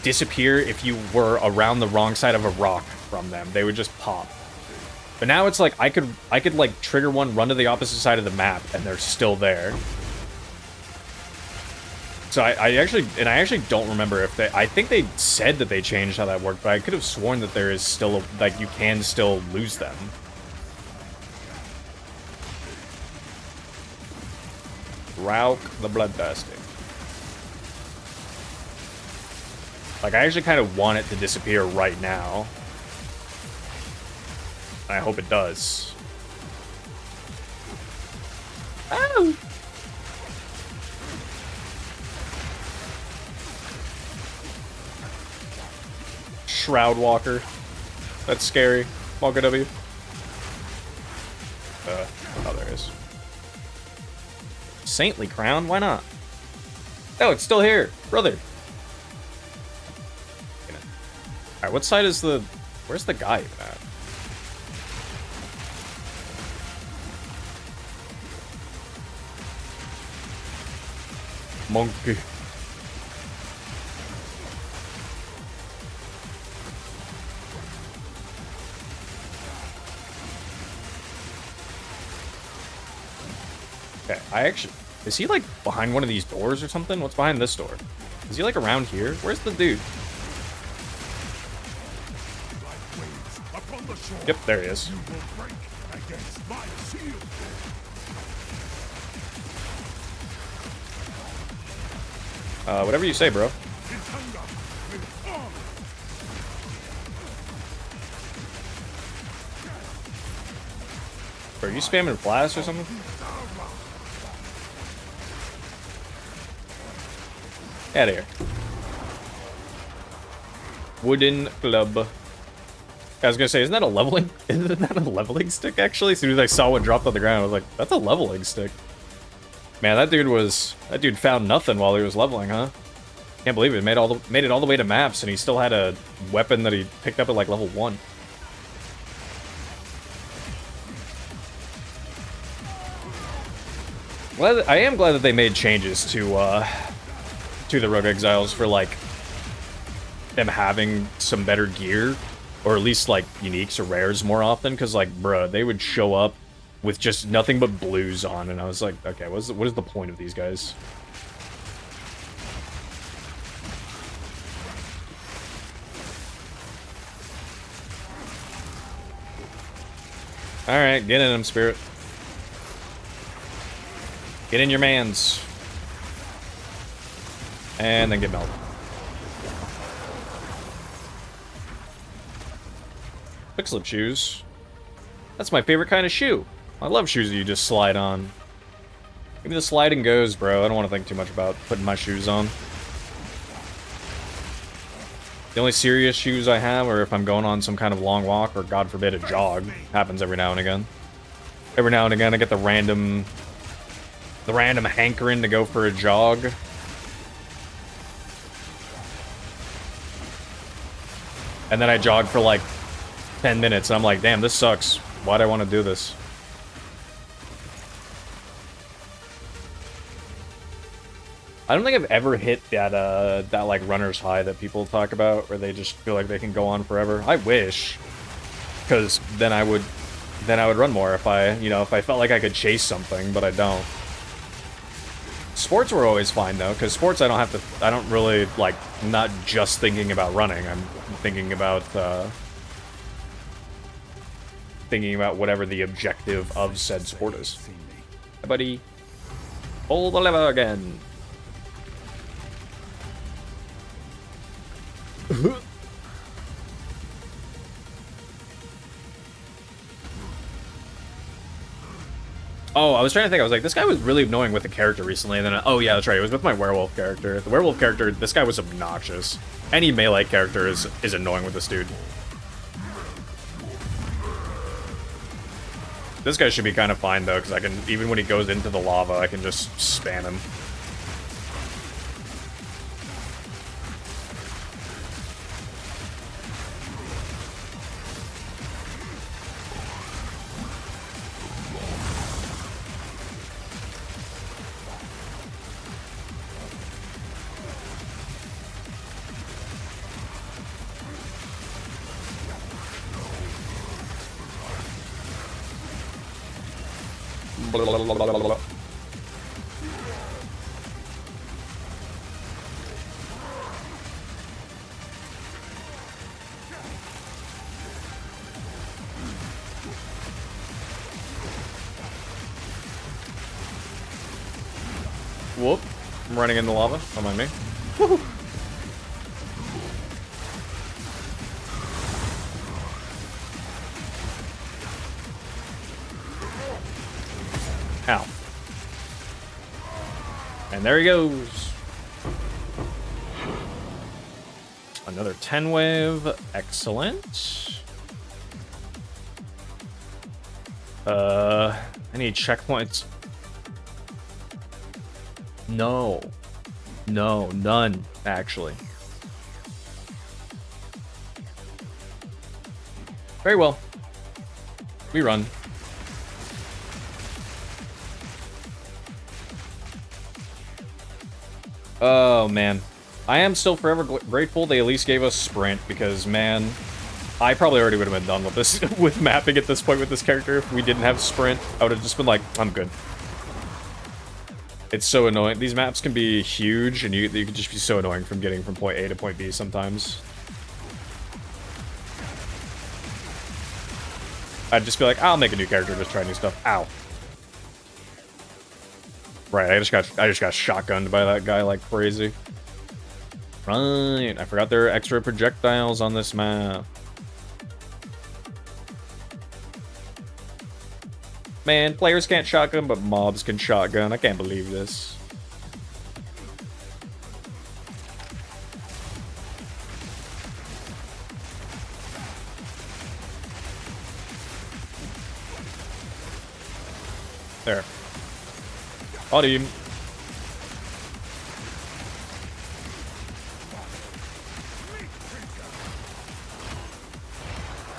disappear if you were around the wrong side of a rock from them. They would just pop. But now it's like I could like trigger one, run to the opposite side of the map, and they're still there. So I actually don't remember if they. I think they said that they changed how that worked, but I could have sworn that there is still like you can still lose them. Rauk the Bloodthirsty. Like, I actually kind of want it to disappear right now. I hope it does. Oh! Shroud Walker. That's scary. Walker W. Oh, there is. Saintly Crown? Why not? Oh, it's still here. Brother. Alright, what side is the... Where's the guy even at? Monkey. Okay, I actually... Is he, like, behind one of these doors or something? What's behind this door? Is he, like, around here? Where's the dude? Yep, there he is. Whatever you say, bro. Are you spamming blast or something? Out of here. Wooden club. I was gonna say, isn't that a leveling? Isn't that a leveling stick? Actually, as soon as I saw one dropped on the ground, I was like, that's a leveling stick. Man, that dude found nothing while he was leveling, huh? Can't believe it. Made it all the way to maps, and he still had a weapon that he picked up at like level 1. I am glad that they made changes to the Rogue Exiles for like them having some better gear, or at least like uniques or rares more often. Because like, bruh, they would show up with just nothing but blues on, and I was like, okay, what is the point of these guys? Alright, get in him, Spirit. Get in your mans. And then get melted. Quick slip shoes. That's my favorite kind of shoe. I love shoes that you just slide on. Give me the sliding goes, bro. I don't want to think too much about putting my shoes on. The only serious shoes I have are if I'm going on some kind of long walk, or God forbid a jog. Happens every now and again. Every now and again I get the random hankering to go for a jog. And then I jog for like 10 minutes and I'm like, damn, this sucks. Why'd I want to do this? I don't think I've ever hit that like runner's high that people talk about, where they just feel like they can go on forever. I wish, because then I would run more if I felt like I could chase something, but I don't. Sports were always fine though, because sports I don't really like, not just thinking about running. I'm thinking about whatever the objective of said sport is. Hey, buddy, pull the lever again. Oh, I was trying to think. I was like, this guy was really annoying with the character recently, and then, oh yeah, that's right, it was with my werewolf character. The werewolf character, this guy was obnoxious. Any melee character is annoying with this dude. This guy should be kind of fine, though, because I can, even when he goes into the lava, I can just spam him. Whoop. I'm running in the lava. Don't mind me. Woohoo. Ow. And there he goes. Another 10 wave. Excellent. I need checkpoints. No. No, none, actually. Very well. We run. Oh, man. I am still forever grateful they at least gave us sprint, because, man, I probably already would have been done with this, with mapping at this point with this character. If we didn't have sprint, I would have just been like, I'm good. It's so annoying. These maps can be huge, and you can just be so annoying from getting from point A to point B sometimes. I'd just be like, I'll make a new character, just try new stuff. Ow. Right, I just got shotgunned by that guy like crazy. Right, I forgot there are extra projectiles on this map. Man, players can't shotgun, but mobs can shotgun. I can't believe this. There. Body him.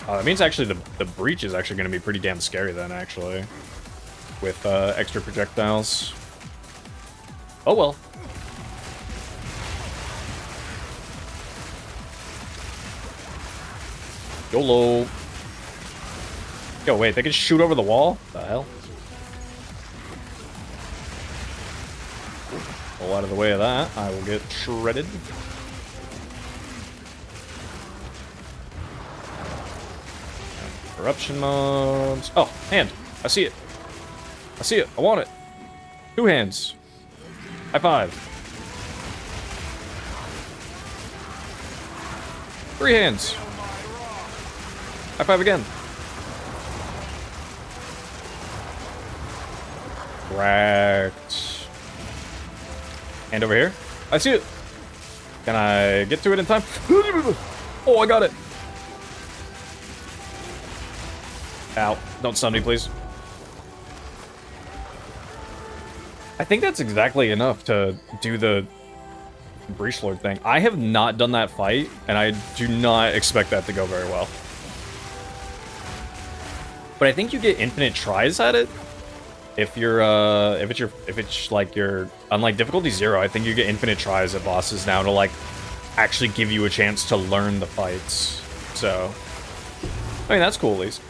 That means actually the breach is actually going to be pretty damn scary then, actually. With extra projectiles. Oh well. YOLO. Yo, wait, they can shoot over the wall? The hell? Pull out of the way of that. I will get shredded. Corruption mobs. Oh, hand. I see it. I see it. I want it. 2 hands. High five. 3 hands. High five again. Correct. Hand over here. I see it. Can I get to it in time? Oh, I got it. Ow. Don't stun me, please. I think that's exactly enough to do the Breach Lord thing. I have not done that fight, and I do not expect that to go very well. But I think you get infinite tries at it. If you're, if it's like your, unlike difficulty 0, I think you get infinite tries at bosses now to like actually give you a chance to learn the fights. So, I mean, that's cool at least.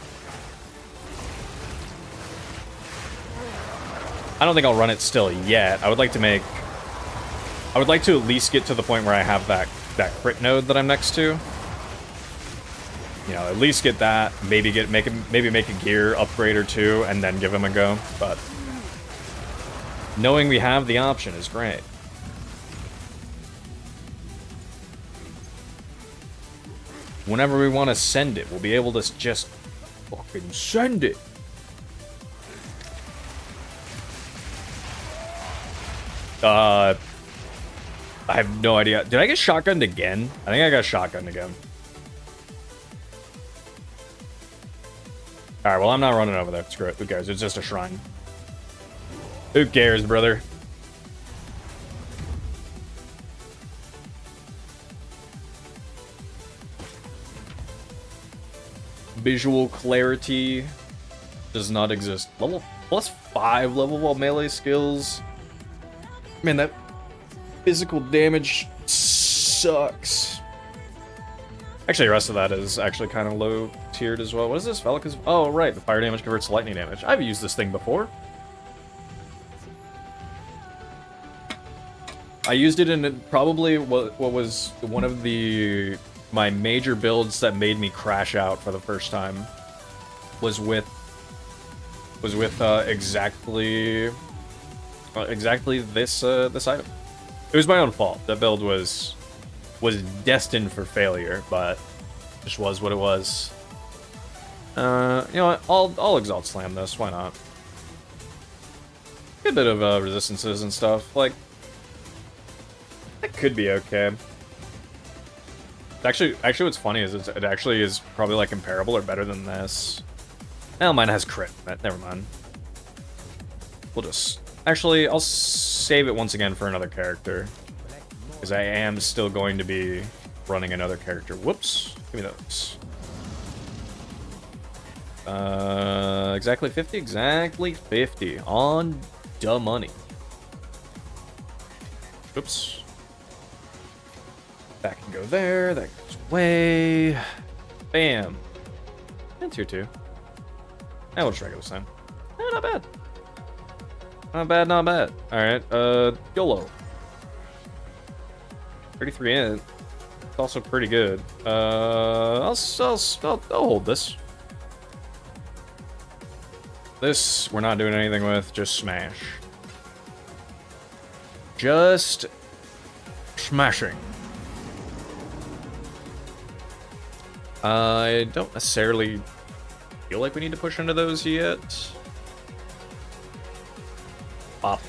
I don't think I'll run it still yet. I would like to at least get to the point where I have that crit node that I'm next to. You know, at least get that, maybe make a gear upgrade or 2, and then give him a go. But knowing we have the option is great. Whenever we want to send it, we'll be able to just fucking send it. I have no idea. Did I get shotgunned again? I think I got shotgunned again. Alright, well, I'm not running over there. Screw it. Who cares? It's just a shrine. Who cares, brother? Visual clarity does not exist. Level +5 level while melee skills. Man, that physical damage sucks. Actually, the rest of that is actually kind of low tiered as well. What is this? Velica's? Oh, right. The fire damage converts to lightning damage. I've used this thing before. I used it in probably what was one of my major builds that made me crash out for the first time. Was with exactly this this item. It was my own fault. That build was destined for failure, but just was what it was. You know what? I'll Exalt Slam this. Why not? Good bit of resistances and stuff. Like, that could be okay. Actually, what's funny is it actually is probably like comparable or better than this. Well, mine has crit. Never mind. We'll just... Actually, I'll save it once again for another character. Because I am still going to be running another character. Whoops. Give me those. Exactly 50? Exactly 50. On the money. Oops. That can go there. That goes away. Bam. And tier 2. And we'll try this time. Not bad. Not bad, not bad. Alright, YOLO. 33 in. It's also pretty good. I'll hold this. This, we're not doing anything with, just smash. Just smashing. I don't necessarily feel like we need to push into those yet. Pop.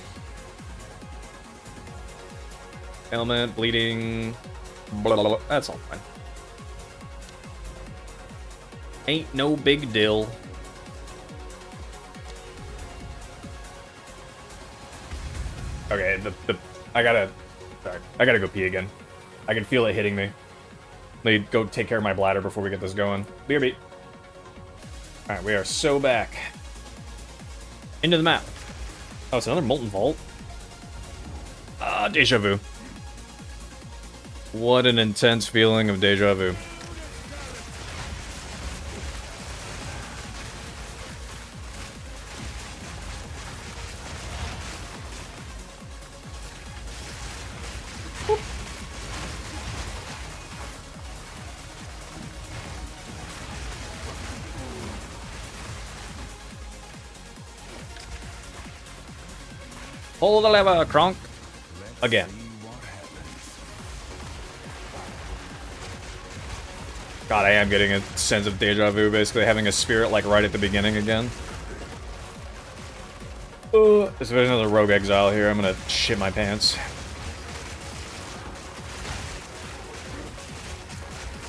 Ailment, bleeding, blah, blah, blah. That's all fine. Ain't no big deal. Okay, I gotta go pee again. I can feel it hitting me. Let me go take care of my bladder before we get this going. BRB. Alright, we are so back. Into the map. Oh, it's another Molten Vault. Deja vu. What an intense feeling of deja vu. Pull the lever, Kronk. Again. God, I am getting a sense of deja vu, basically having a spirit like right at the beginning again. There's another rogue exile here. I'm gonna shit my pants.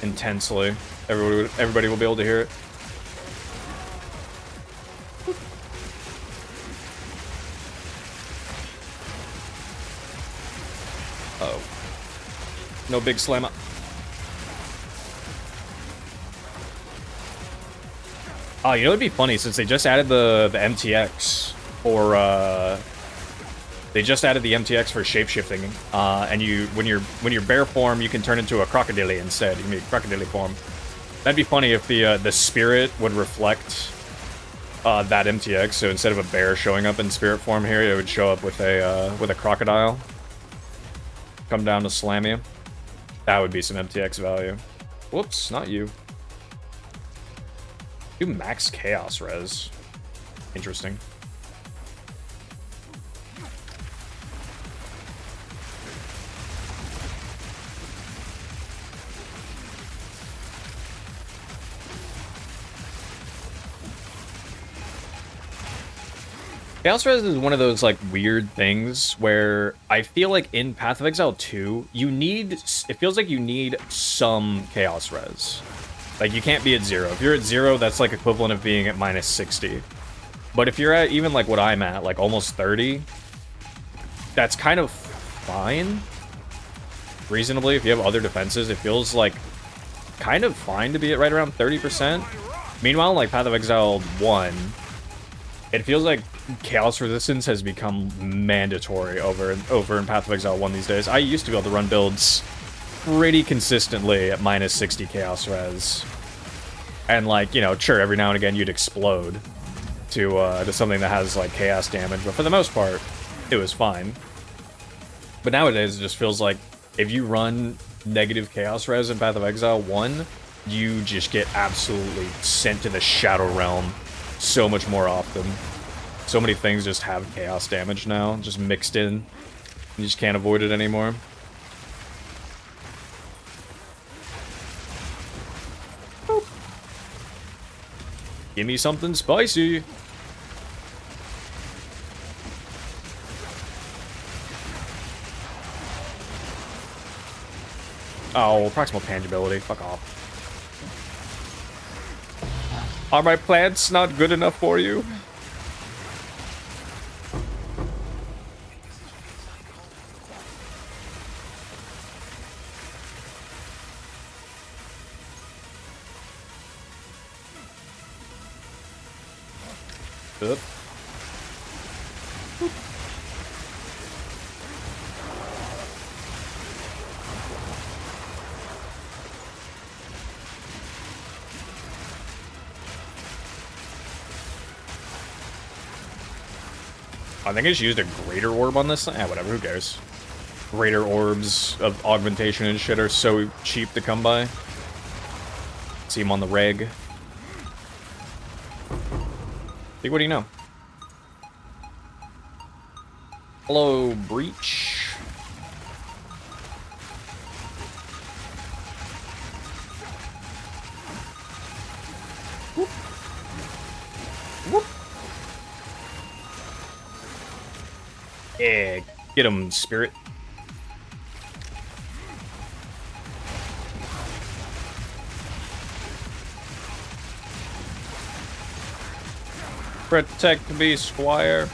Intensely. Everybody will be able to hear it. Uh-oh. No big slammer. Oh, you know it'd be funny since they just added the MTX for they just added the MTX for shapeshifting, and when you're bear form, you can turn into a crocodile instead. You can be a crocodile form. That'd be funny if the spirit would reflect that MTX. So instead of a bear showing up in spirit form here, it would show up with a crocodile. Come down to slam you. That would be some MTX value. Whoops, not you. Do max chaos res. Interesting. Chaos Res is one of those, like, weird things where I feel like in Path of Exile 2, it feels like you need some Chaos Res. Like, you can't be at 0. If you're at 0, that's, like, equivalent of being at minus 60. But if you're at even, like, what I'm at, like, almost 30, that's kind of fine. Reasonably, if you have other defenses, it feels, like, kind of fine to be at right around 30%. Meanwhile, like, Path of Exile 1, it feels like Chaos Resistance has become mandatory over in Path of Exile 1 these days. I used to be able to run builds pretty consistently at minus 60 Chaos Res. And, like, you know, sure, every now and again you'd explode to something that has, like, chaos damage, but for the most part, it was fine. But nowadays, it just feels like if you run negative Chaos Res in Path of Exile 1, you just get absolutely sent to the Shadow Realm so much more often. So many things just have chaos damage now, just mixed in. You just can't avoid it anymore. Boop. Give me something spicy. Oh, proximal tangibility. Fuck off. Are my plants not good enough for you? Oop. I think I just used a greater orb on this thing. Ah, whatever, who cares? Greater orbs of augmentation and shit are so cheap to come by. See him on the reg. See, what do you know? Hello, Breach. Whoop. Whoop. Yeah, get him, Spirit. Protect me, Squire.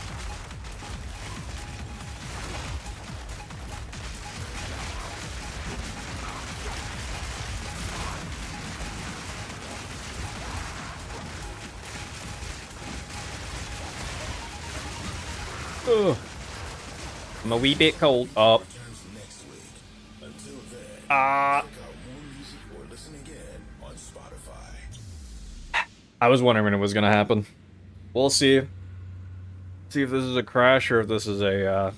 Ugh. I'm a wee bit cold. Oh. I was wondering when it was gonna happen. We'll see. See if this is a crash or if this is a,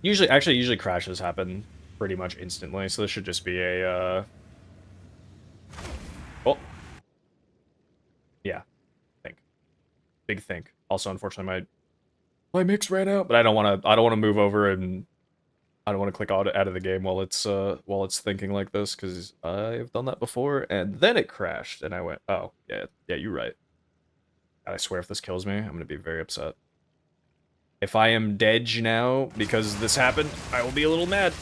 Usually crashes happen pretty much instantly, so this should just be a, Oh. Yeah. Think. Big think. Also, unfortunately, my mix ran out, but I don't want to move over, and I don't want to click out of the game while it's thinking like this, because I've done that before, and then it crashed, and I went, oh, yeah, you're right. God, I swear if this kills me, I'm going to be very upset. If I am dead now because this happened, I will be a little mad.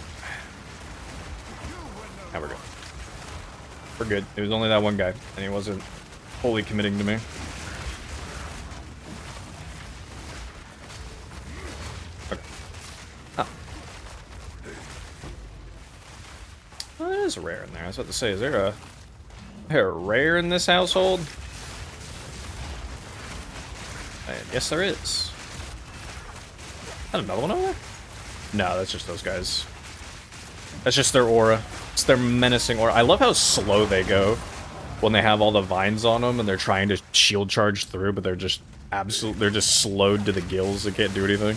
Now we're good. We're good. It was only that one guy, and he wasn't fully committing to me. Okay. Oh. Oh, there is a rare in there. I was about to say, is there a rare in this household? Yes, there is. Is that another one over there? No, that's just those guys. That's just their aura. It's their menacing aura. I love how slow they go when they have all the vines on them and they're trying to shield charge through, but they're just they're just slowed to the gills. They can't do anything.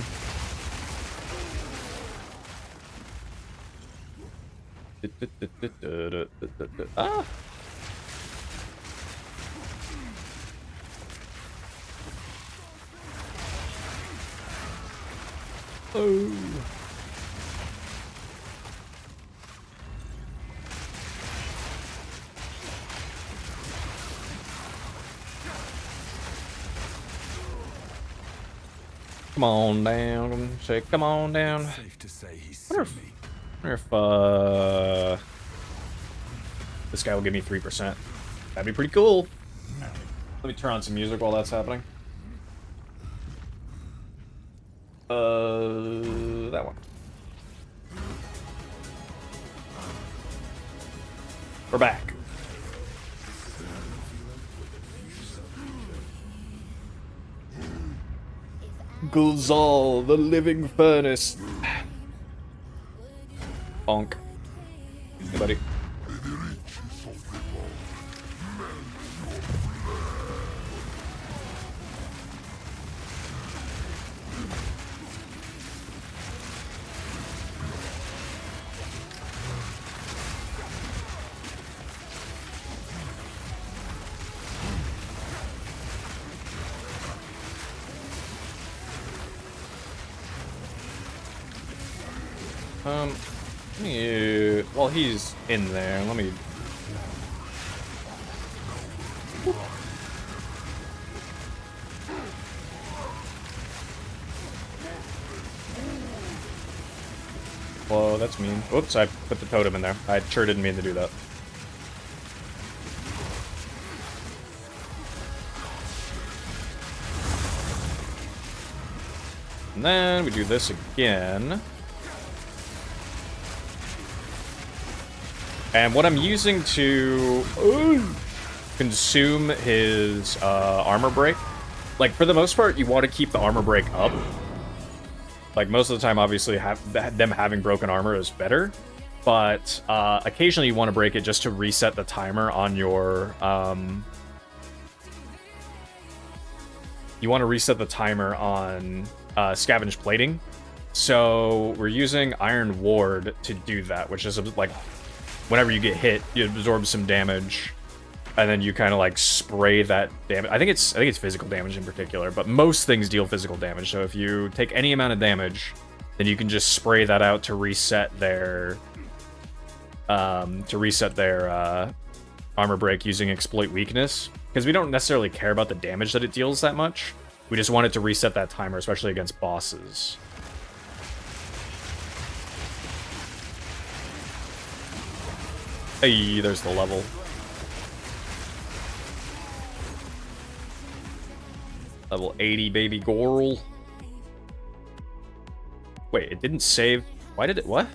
Ah. Oh. Come on down. Say, come on down. Safe to say he's Wonder seen me. if this guy will give me 3%. That'd be pretty cool. Let me turn on some music while that's happening. That one. We're back. Gulzal, the living furnace. Bonk. Hey, buddy. While he's in there, let me... Whoa, that's mean. Whoops, I put the totem in there. I sure didn't mean to do that. And then we do this again. And what I'm using to consume his armor break, like for the most part, you want to keep the armor break up. Like most of the time, obviously, them having broken armor is better, but occasionally you want to break it just to reset the timer on your. You want to reset the timer on scavenge plating, so we're using Iron Ward to do that, which is like. Whenever you get hit, you absorb some damage, and then you kind of like spray that damage. I think it's physical damage in particular, but most things deal physical damage. So if you take any amount of damage, then you can just spray that out to reset their armor break using exploit weakness. Because we don't necessarily care about the damage that it deals that much. We just want it to reset that timer, especially against bosses. Hey, there's the level. Level 80, baby girl. Wait, it didn't save. Why did it? What?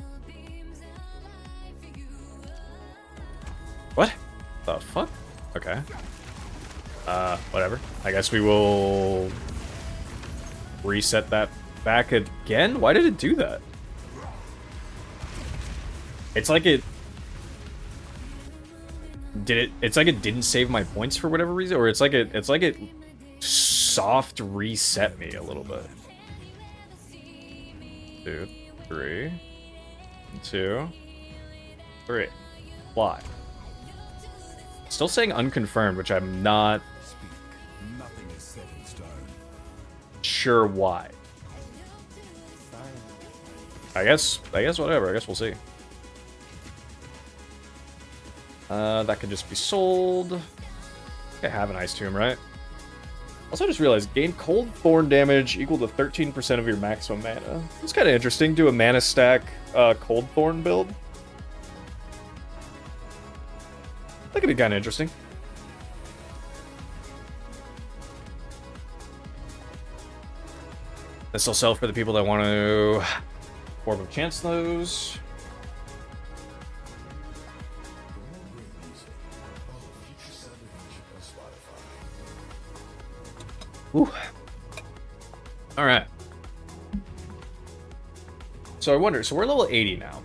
What? The fuck? Okay. Whatever. I guess we will reset that back again? Why did it do that? It's like it... It's like it didn't save my points for whatever reason, or it's like it soft reset me a little bit. 2, 3, 2, 3. Fly. Still saying unconfirmed, which I'm not Nothing is set in stone. sure why. I guess whatever. I guess we'll see. That could just be sold. I have an Ice Tomb, right? Also, I just realized gain Cold Thorn damage equal to 13% of your maximum mana. It's kind of interesting. Do a mana stack Cold Thorn build. That could be kind of interesting. This will sell for the people that want to Orb of Chance those. Ooh. All right. So I wonder, so we're level 80 now.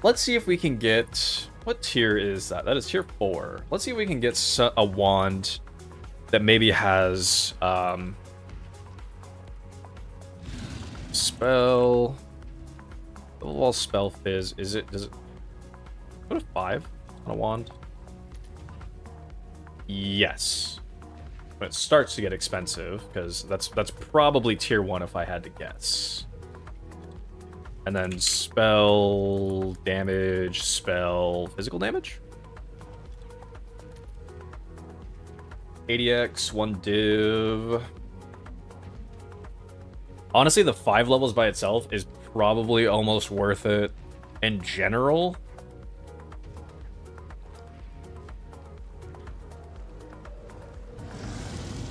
Let's see if we can get, what tier is that? That is tier 4. Let's see if we can get a wand that maybe has spell. Wall spell fizz. Does it go to 5 on a wand? Yes. But it starts to get expensive, because that's probably tier 1 if I had to guess. And then spell damage, spell physical damage. 80x, 1 div. Honestly, the 5 levels by itself is probably almost worth it in general.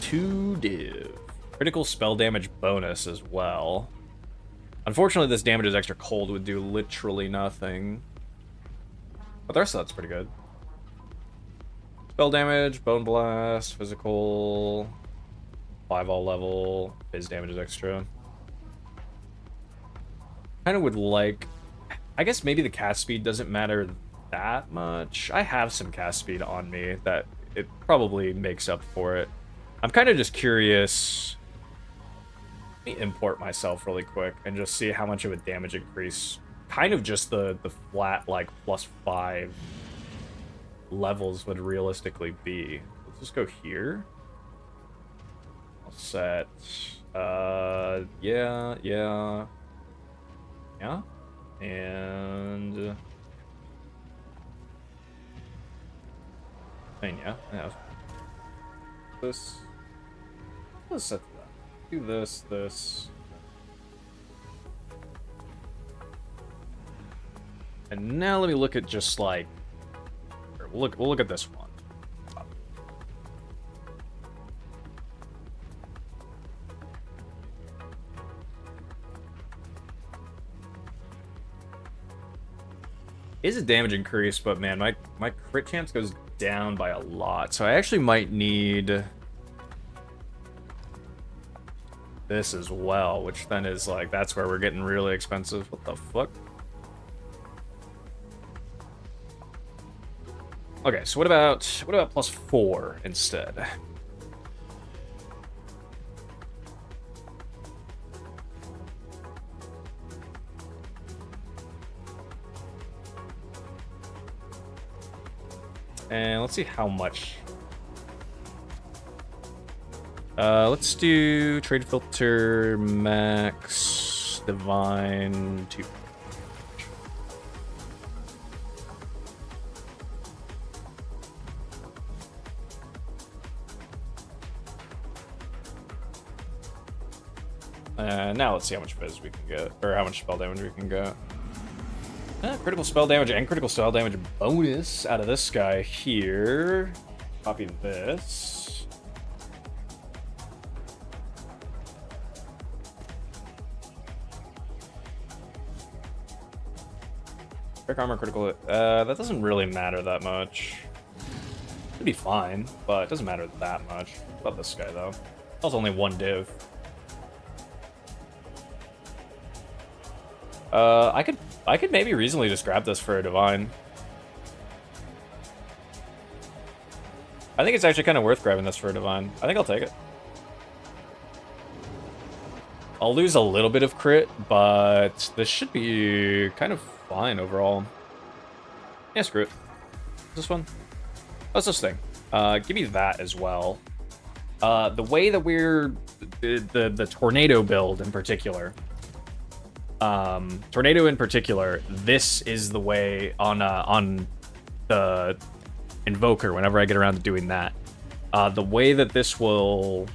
Two div. Critical spell damage bonus as well. Unfortunately, this damage is extra cold, would do literally nothing. But the rest of that's pretty good. Spell damage, bone blast, physical, 5 all level, phase damage is extra. Kind of would like, I guess maybe the cast speed doesn't matter that much. I have some cast speed on me that it probably makes up for it. I'm kind of just curious. Let me import myself really quick and just see how much of a damage increase. Kind of just the flat, like, +5 levels would realistically be. Let's just go here. I'll set, yeah. And yeah. This. Let's set that. Do this. And now let me look at just like. We'll look at this one. Is a damage increase, but man, my crit chance goes down by a lot. So I actually might need this as well, which then is like, that's where we're getting really expensive. What the fuck? Okay, so what about +4 instead? And let's see how much. Let's do trade filter max divine 2. Now let's see how much fizz we can get, or how much spell damage we can get. Critical spell damage and critical spell damage bonus out of this guy here. Copy this. Quick armor critical. That doesn't really matter that much. It'd be fine, but it doesn't matter that much. What about this guy, though? That's only one div. I could maybe reasonably just grab this for a divine. I think it's actually kind of worth grabbing this for a divine. I think I'll take it. I'll lose a little bit of crit, but this should be kind of fine overall. Yeah, screw it. This one? What's this thing? Give me that as well. The way that we're... The tornado build in particular. Tornado in particular, this is the way on the Invoker, whenever I get around to doing that. The way that this will...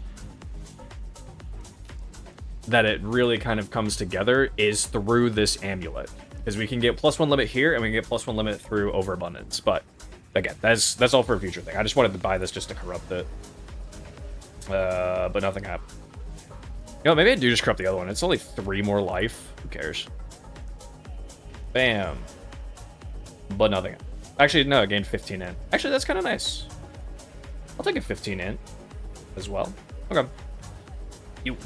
that it really kind of comes together is through this amulet. Because we can get +1 limit here, and we can get +1 limit through overabundance. But, again, that's all for a future thing. I just wanted to buy this just to corrupt it. But nothing happened. You know, maybe I do just corrupt the other one. It's only 3 more life. Who cares? Bam. But nothing. Actually, no, I gained 15 in. Actually, that's kind of nice. I'll take a 15 in as well. Okay. You.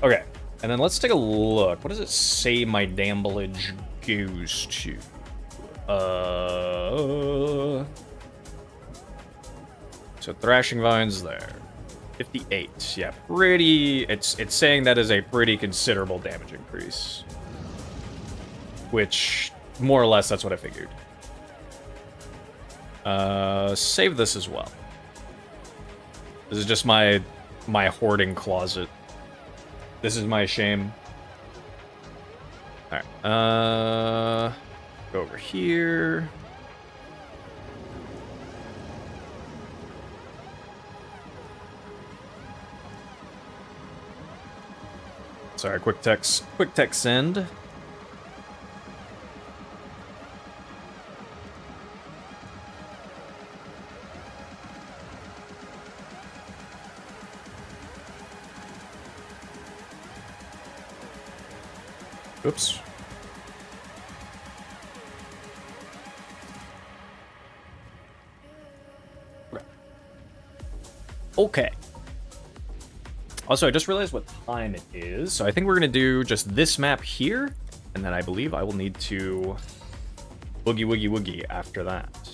Okay. And then let's take a look. What does it say my damage goes to? So Thrashing Vine's there. 58. Yeah, pretty... It's saying that is a pretty considerable damage increase. Which, more or less, that's what I figured. Save this as well. This is just my hoarding closet. This is my shame. Alright, go over here. Sorry, quick text send. Oops. Okay. Also, I just realized what time it is, so I think we're going to do just this map here, and then I believe I will need to woogie after that.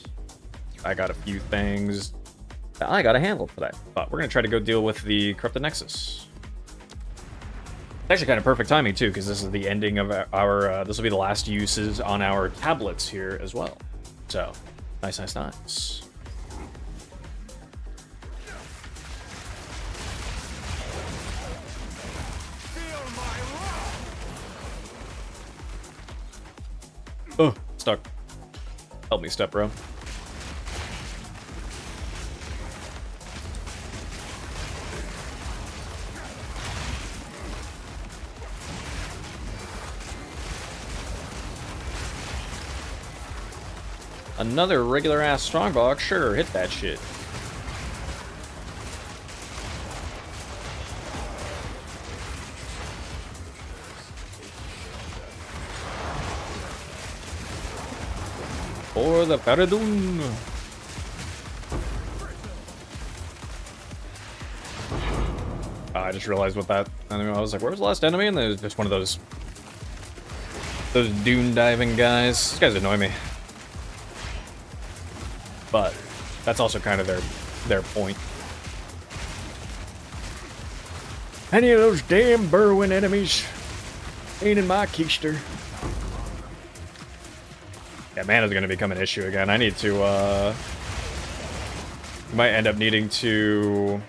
I got a few things that I got to handle today, but we're going to try to go deal with the Corrupted Nexus. It's actually kind of perfect timing, too, because this is the ending of our this will be the last uses on our tablets here as well. So, nice. Oh, stuck. Help me, step bro. Another regular ass strongbox, sure, hit that shit. For the Paradun. I just realized what that enemy. I was like, where was the last enemy? And there's just one of those dune diving guys. These guys annoy me. But that's also kind of their point. Any of those damn burrowing enemies ain't in my keister. Yeah, mana's gonna become an issue again. I need to, might end up needing to...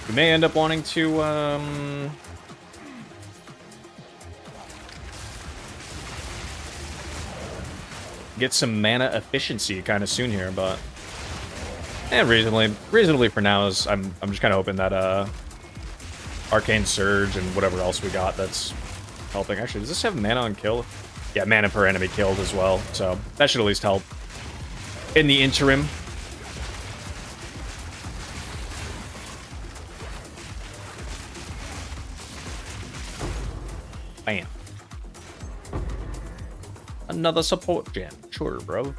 We may end up wanting to, get some mana efficiency kind of soon here, but... And reasonably for now is I'm just kind of hoping that, Arcane Surge and whatever else we got that's helping. Actually, does this have mana on kill? Yeah, mana per enemy killed as well, so that should at least help in the interim. Bam. Another support gem. Sure, bro.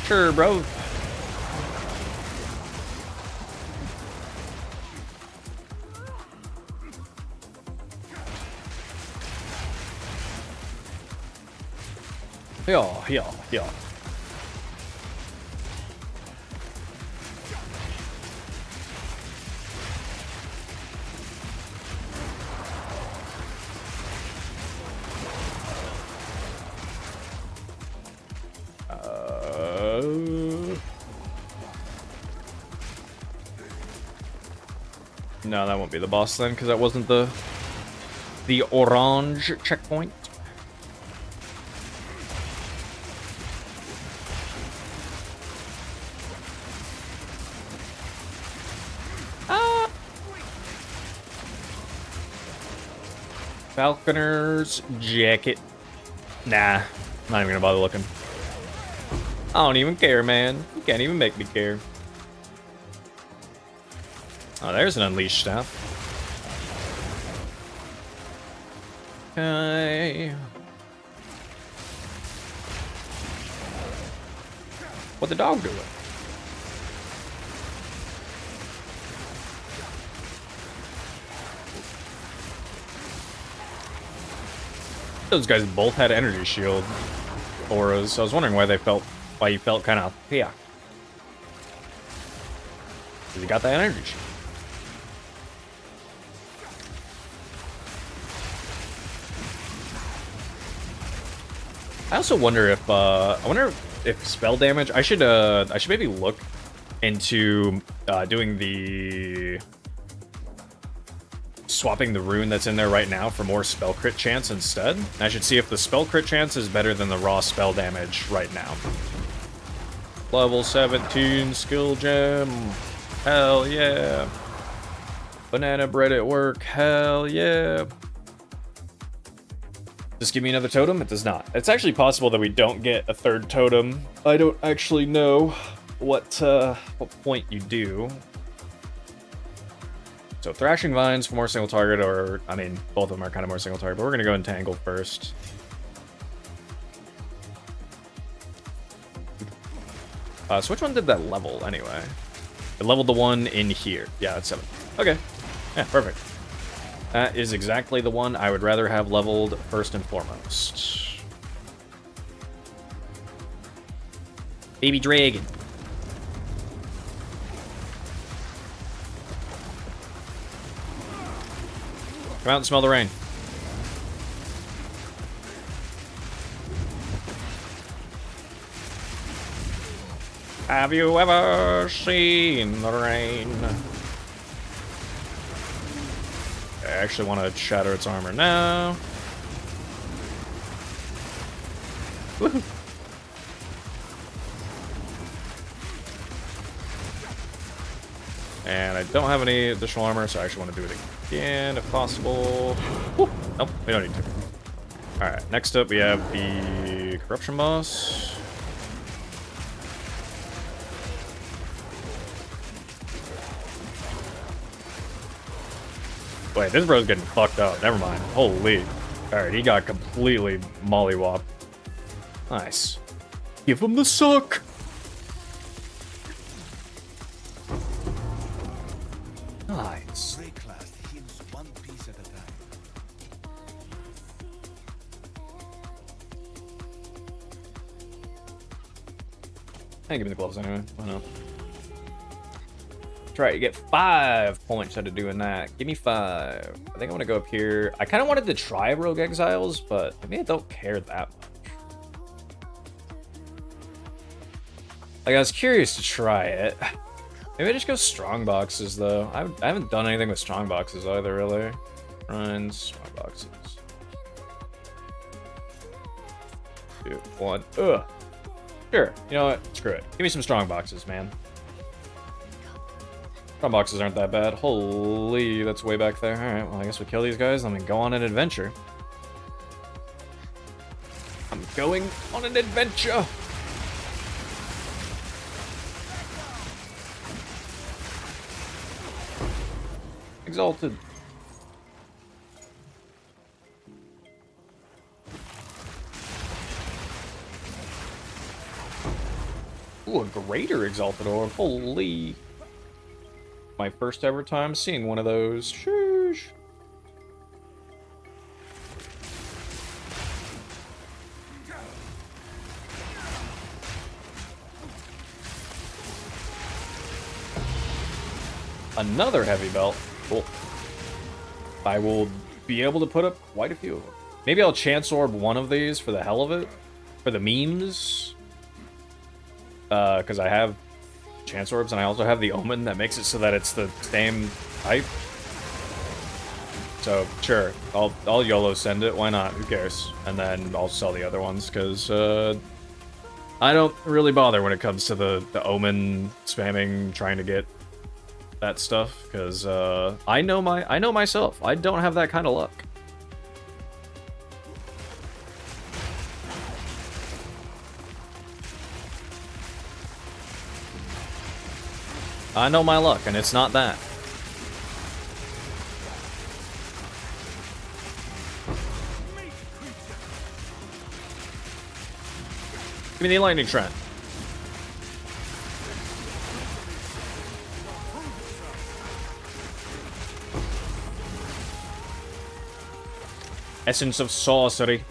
Sure, bro. Yeah, yeah, yeah. No, that won't be the boss then, because that wasn't the orange checkpoint. Ah! Falconer's jacket. Nah, not even gonna bother looking. I don't even care, man. You can't even make me care. Oh, there's an unleashed staff. Okay. What the dog doing? Those guys both had energy shield auras. I was wondering why you felt kind of yeah. Because you got that energy shield. I also wonder if spell damage. I should maybe look into doing the swapping the rune that's in there right now for more spell crit chance instead. I should see if the spell crit chance is better than the raw spell damage right now. Level 17 skill gem. Hell yeah. Banana bread at work. Hell yeah. Just give me another totem? It does not. It's actually possible that we don't get a third totem. I don't actually know what point you do. So Thrashing Vines for more single target, or, I mean, both of them are kind of more single target, but we're going to go Entangle first. So which one did that level, anyway? It leveled the one in here. Yeah, that's 7. Okay. Yeah, perfect. That is exactly the one I would rather have leveled first and foremost. Baby dragon. Come out and smell the rain. Have you ever seen the rain? I actually want to shatter its armor now. Woohoo. And I don't have any additional armor, so I actually want to do it again if possible. Woo. Nope, we don't need to. Alright, next up we have the Corruption Boss. Wait, this bro's getting fucked up. Never mind. Holy. Alright, he got completely mollywopped. Nice. Give him the suck! Nice. Breaklast heals one piece at a time. Hey, give me the gloves anyway. Why not? That's right, you get 5 points out of doing that. Give me 5. I think I want to go up here. I kind of wanted to try Rogue Exiles, but I mean, I don't care that much. Like, I was curious to try it. Maybe I just go strong boxes, though. I haven't done anything with strong boxes either, really. Runs, strong boxes. 2, 1. Ugh. Sure. You know what? Screw it. Give me some strong boxes, man. Strong boxes aren't that bad. Holy, that's way back there. Alright, well, I guess we kill these guys and then go on an adventure. I'm going on an adventure! Exalted. Ooh, a greater exalted orb. Holy. My first ever time seeing one of those. Sheesh. Another heavy belt. Cool. I will be able to put up quite a few of them. Maybe I'll chance orb one of these for the hell of it. For the memes. Because I have chance orbs and I also have the omen that makes it so that it's the same type. So, sure. I'll YOLO send it. Why not? Who cares? And then I'll sell the other ones because I don't really bother when it comes to the omen spamming, trying to get that stuff, because I know myself. I don't have that kind of luck. I know my luck, and it's not that. Give me the lightning trend. Essence of sorcery.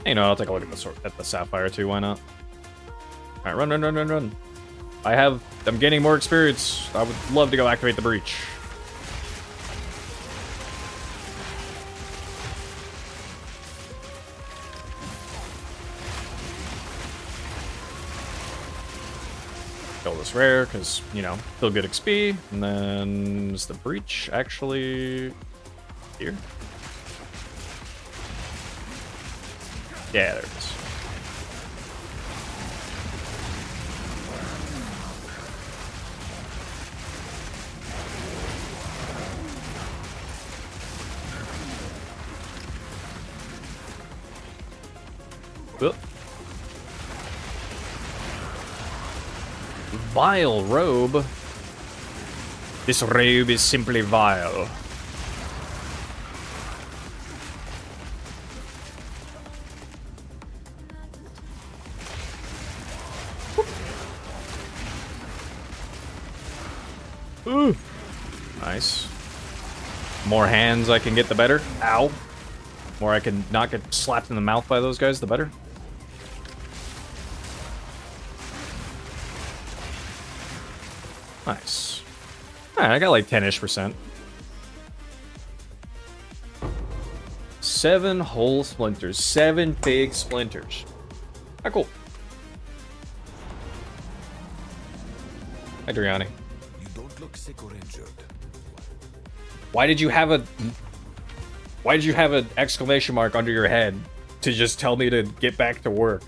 You know, I'll take a look at the sapphire too. Why not? All right, run. I'm gaining more experience. I would love to go activate the breach. Kill this rare, because, you know, still good XP. And then is the breach actually here? Yeah, there it is. Oop. Vile robe. This robe is simply vile. Ooh. Nice. More hands I can get, the better. Ow. More I can not get slapped in the mouth by those guys, the better. Nice. Alright, I got like 10-ish%. 7 whole splinters. 7 big splinters. Ah, cool. Hi, Driani. You don't look sick or injured. Why did you have an exclamation mark under your head to just tell me to get back to work?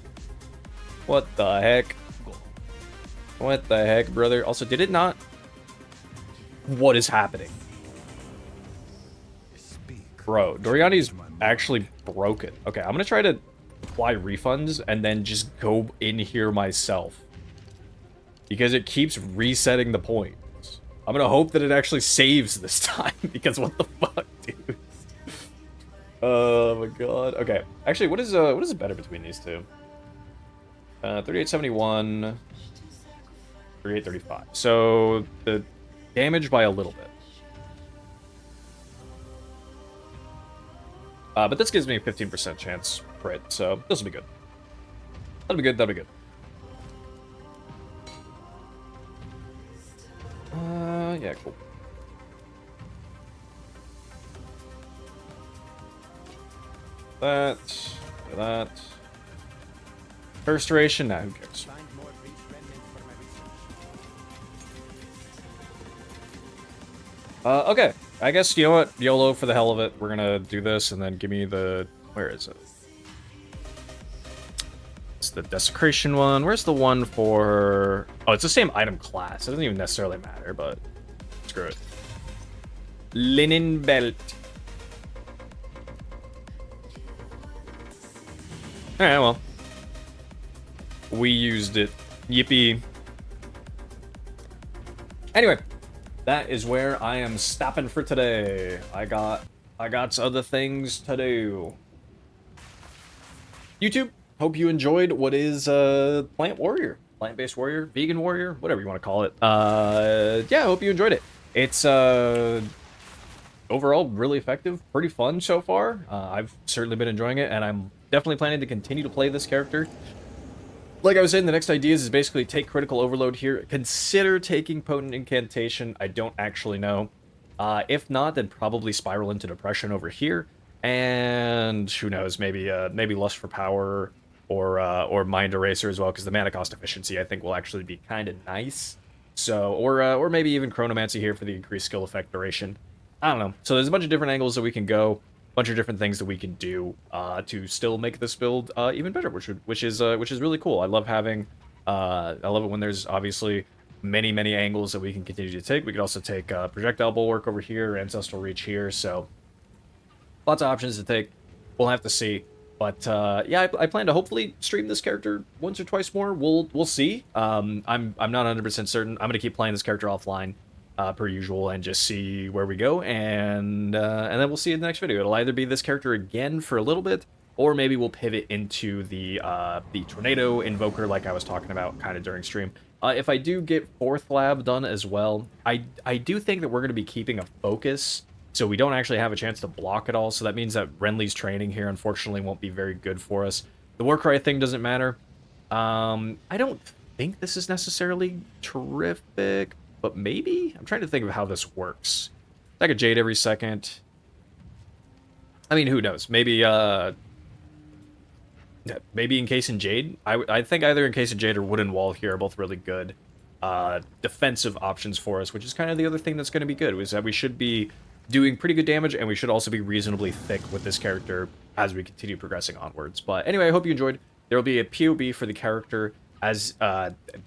What the heck? What the heck, brother? Also, did it not? What is happening? Bro, Doriani's actually broken. Okay, I'm gonna try to apply refunds and then just go in here myself. Because it keeps resetting the points. I'm gonna hope that it actually saves this time, because what the fuck, dude? Oh my god. Okay. Actually, what is better between these two? 3871, 3835. So the damage by a little bit. But this gives me a 15% chance crit, so this will be good. That'll be good, that'll be good. Yeah, cool. That. First duration? Nah, who cares? Okay. I guess, you know what? YOLO for the hell of it. We're gonna do this, and then give me the... Where is it? It's the Desecration one. Where's the one for... Oh, it's the same item class. It doesn't even necessarily matter, but... Screw it. Linen belt. Alright, well. We used it. Yippee. Anyway. That is where I am stopping for today. I got other things to do. YouTube, hope you enjoyed what is Plant Warrior. plant-based warrior, vegan warrior, whatever you want to call it. Yeah, I hope you enjoyed it. It's overall really effective, pretty fun so far. I've certainly been enjoying it, and I'm definitely planning to continue to play this character. Like I was saying, the next ideas is basically take Critical Overload here. Consider taking Potent Incantation. I don't actually know. If not, then probably Spiral into Depression over here. And who knows, maybe Lust for Power or Mind Eraser as well, because the mana cost efficiency I think will actually be kind of nice. So, or maybe even Chronomancy here for the increased skill effect duration. I don't know. So there's a bunch of different angles that we can go, a bunch of different things that we can do to still make this build even better, which is really cool. I love having, I love it when there's obviously many angles that we can continue to take. We could also take Projectile Bulwark over here, Ancestral Reach here, so lots of options to take. We'll have to see. But yeah, I plan to hopefully stream this character once or twice more. We'll see. I'm not 100% certain. I'm gonna keep playing this character offline, per usual, and just see where we go, and then we'll see in the next video. It'll either be this character again for a little bit, or maybe we'll pivot into the Tornado Invoker, like I was talking about kind of during stream. If I do get 4th lab done as well, I do think that we're gonna be keeping a focus. So we don't actually have a chance to block it all, so that means that Renly's training here, unfortunately, won't be very good for us. The Warcry thing doesn't matter. I don't think this is necessarily terrific, but maybe? I'm trying to think of how this works. Like a Jade every second. I mean, who knows? Maybe, maybe Encase in Jade? I think either Encase in Jade or Wooden Wall here are both really good defensive options for us, which is kind of the other thing that's going to be good, is that we should be doing pretty good damage, and we should also be reasonably thick with this character as we continue progressing onwards. But anyway, I hope you enjoyed. There will be a POB for the character as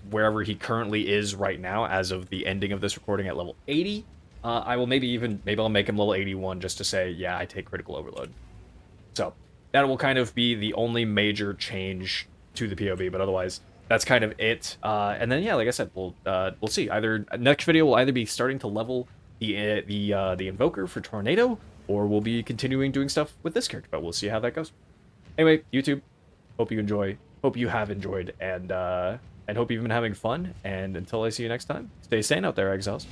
wherever he currently is right now as of the ending of this recording at level 80. I will maybe I'll make him level 81 just to say, yeah, I take Critical Overload. So that will kind of be the only major change to the POB, but otherwise that's kind of it. And then yeah, like I said, we'll see. Either next video will either be starting to level the Invoker for Tornado, or we'll be continuing doing stuff with this character, but we'll see how that goes. Anyway, YouTube, hope you have enjoyed, and hope you've been having fun, and until I see you next time, stay sane out there, Exiles.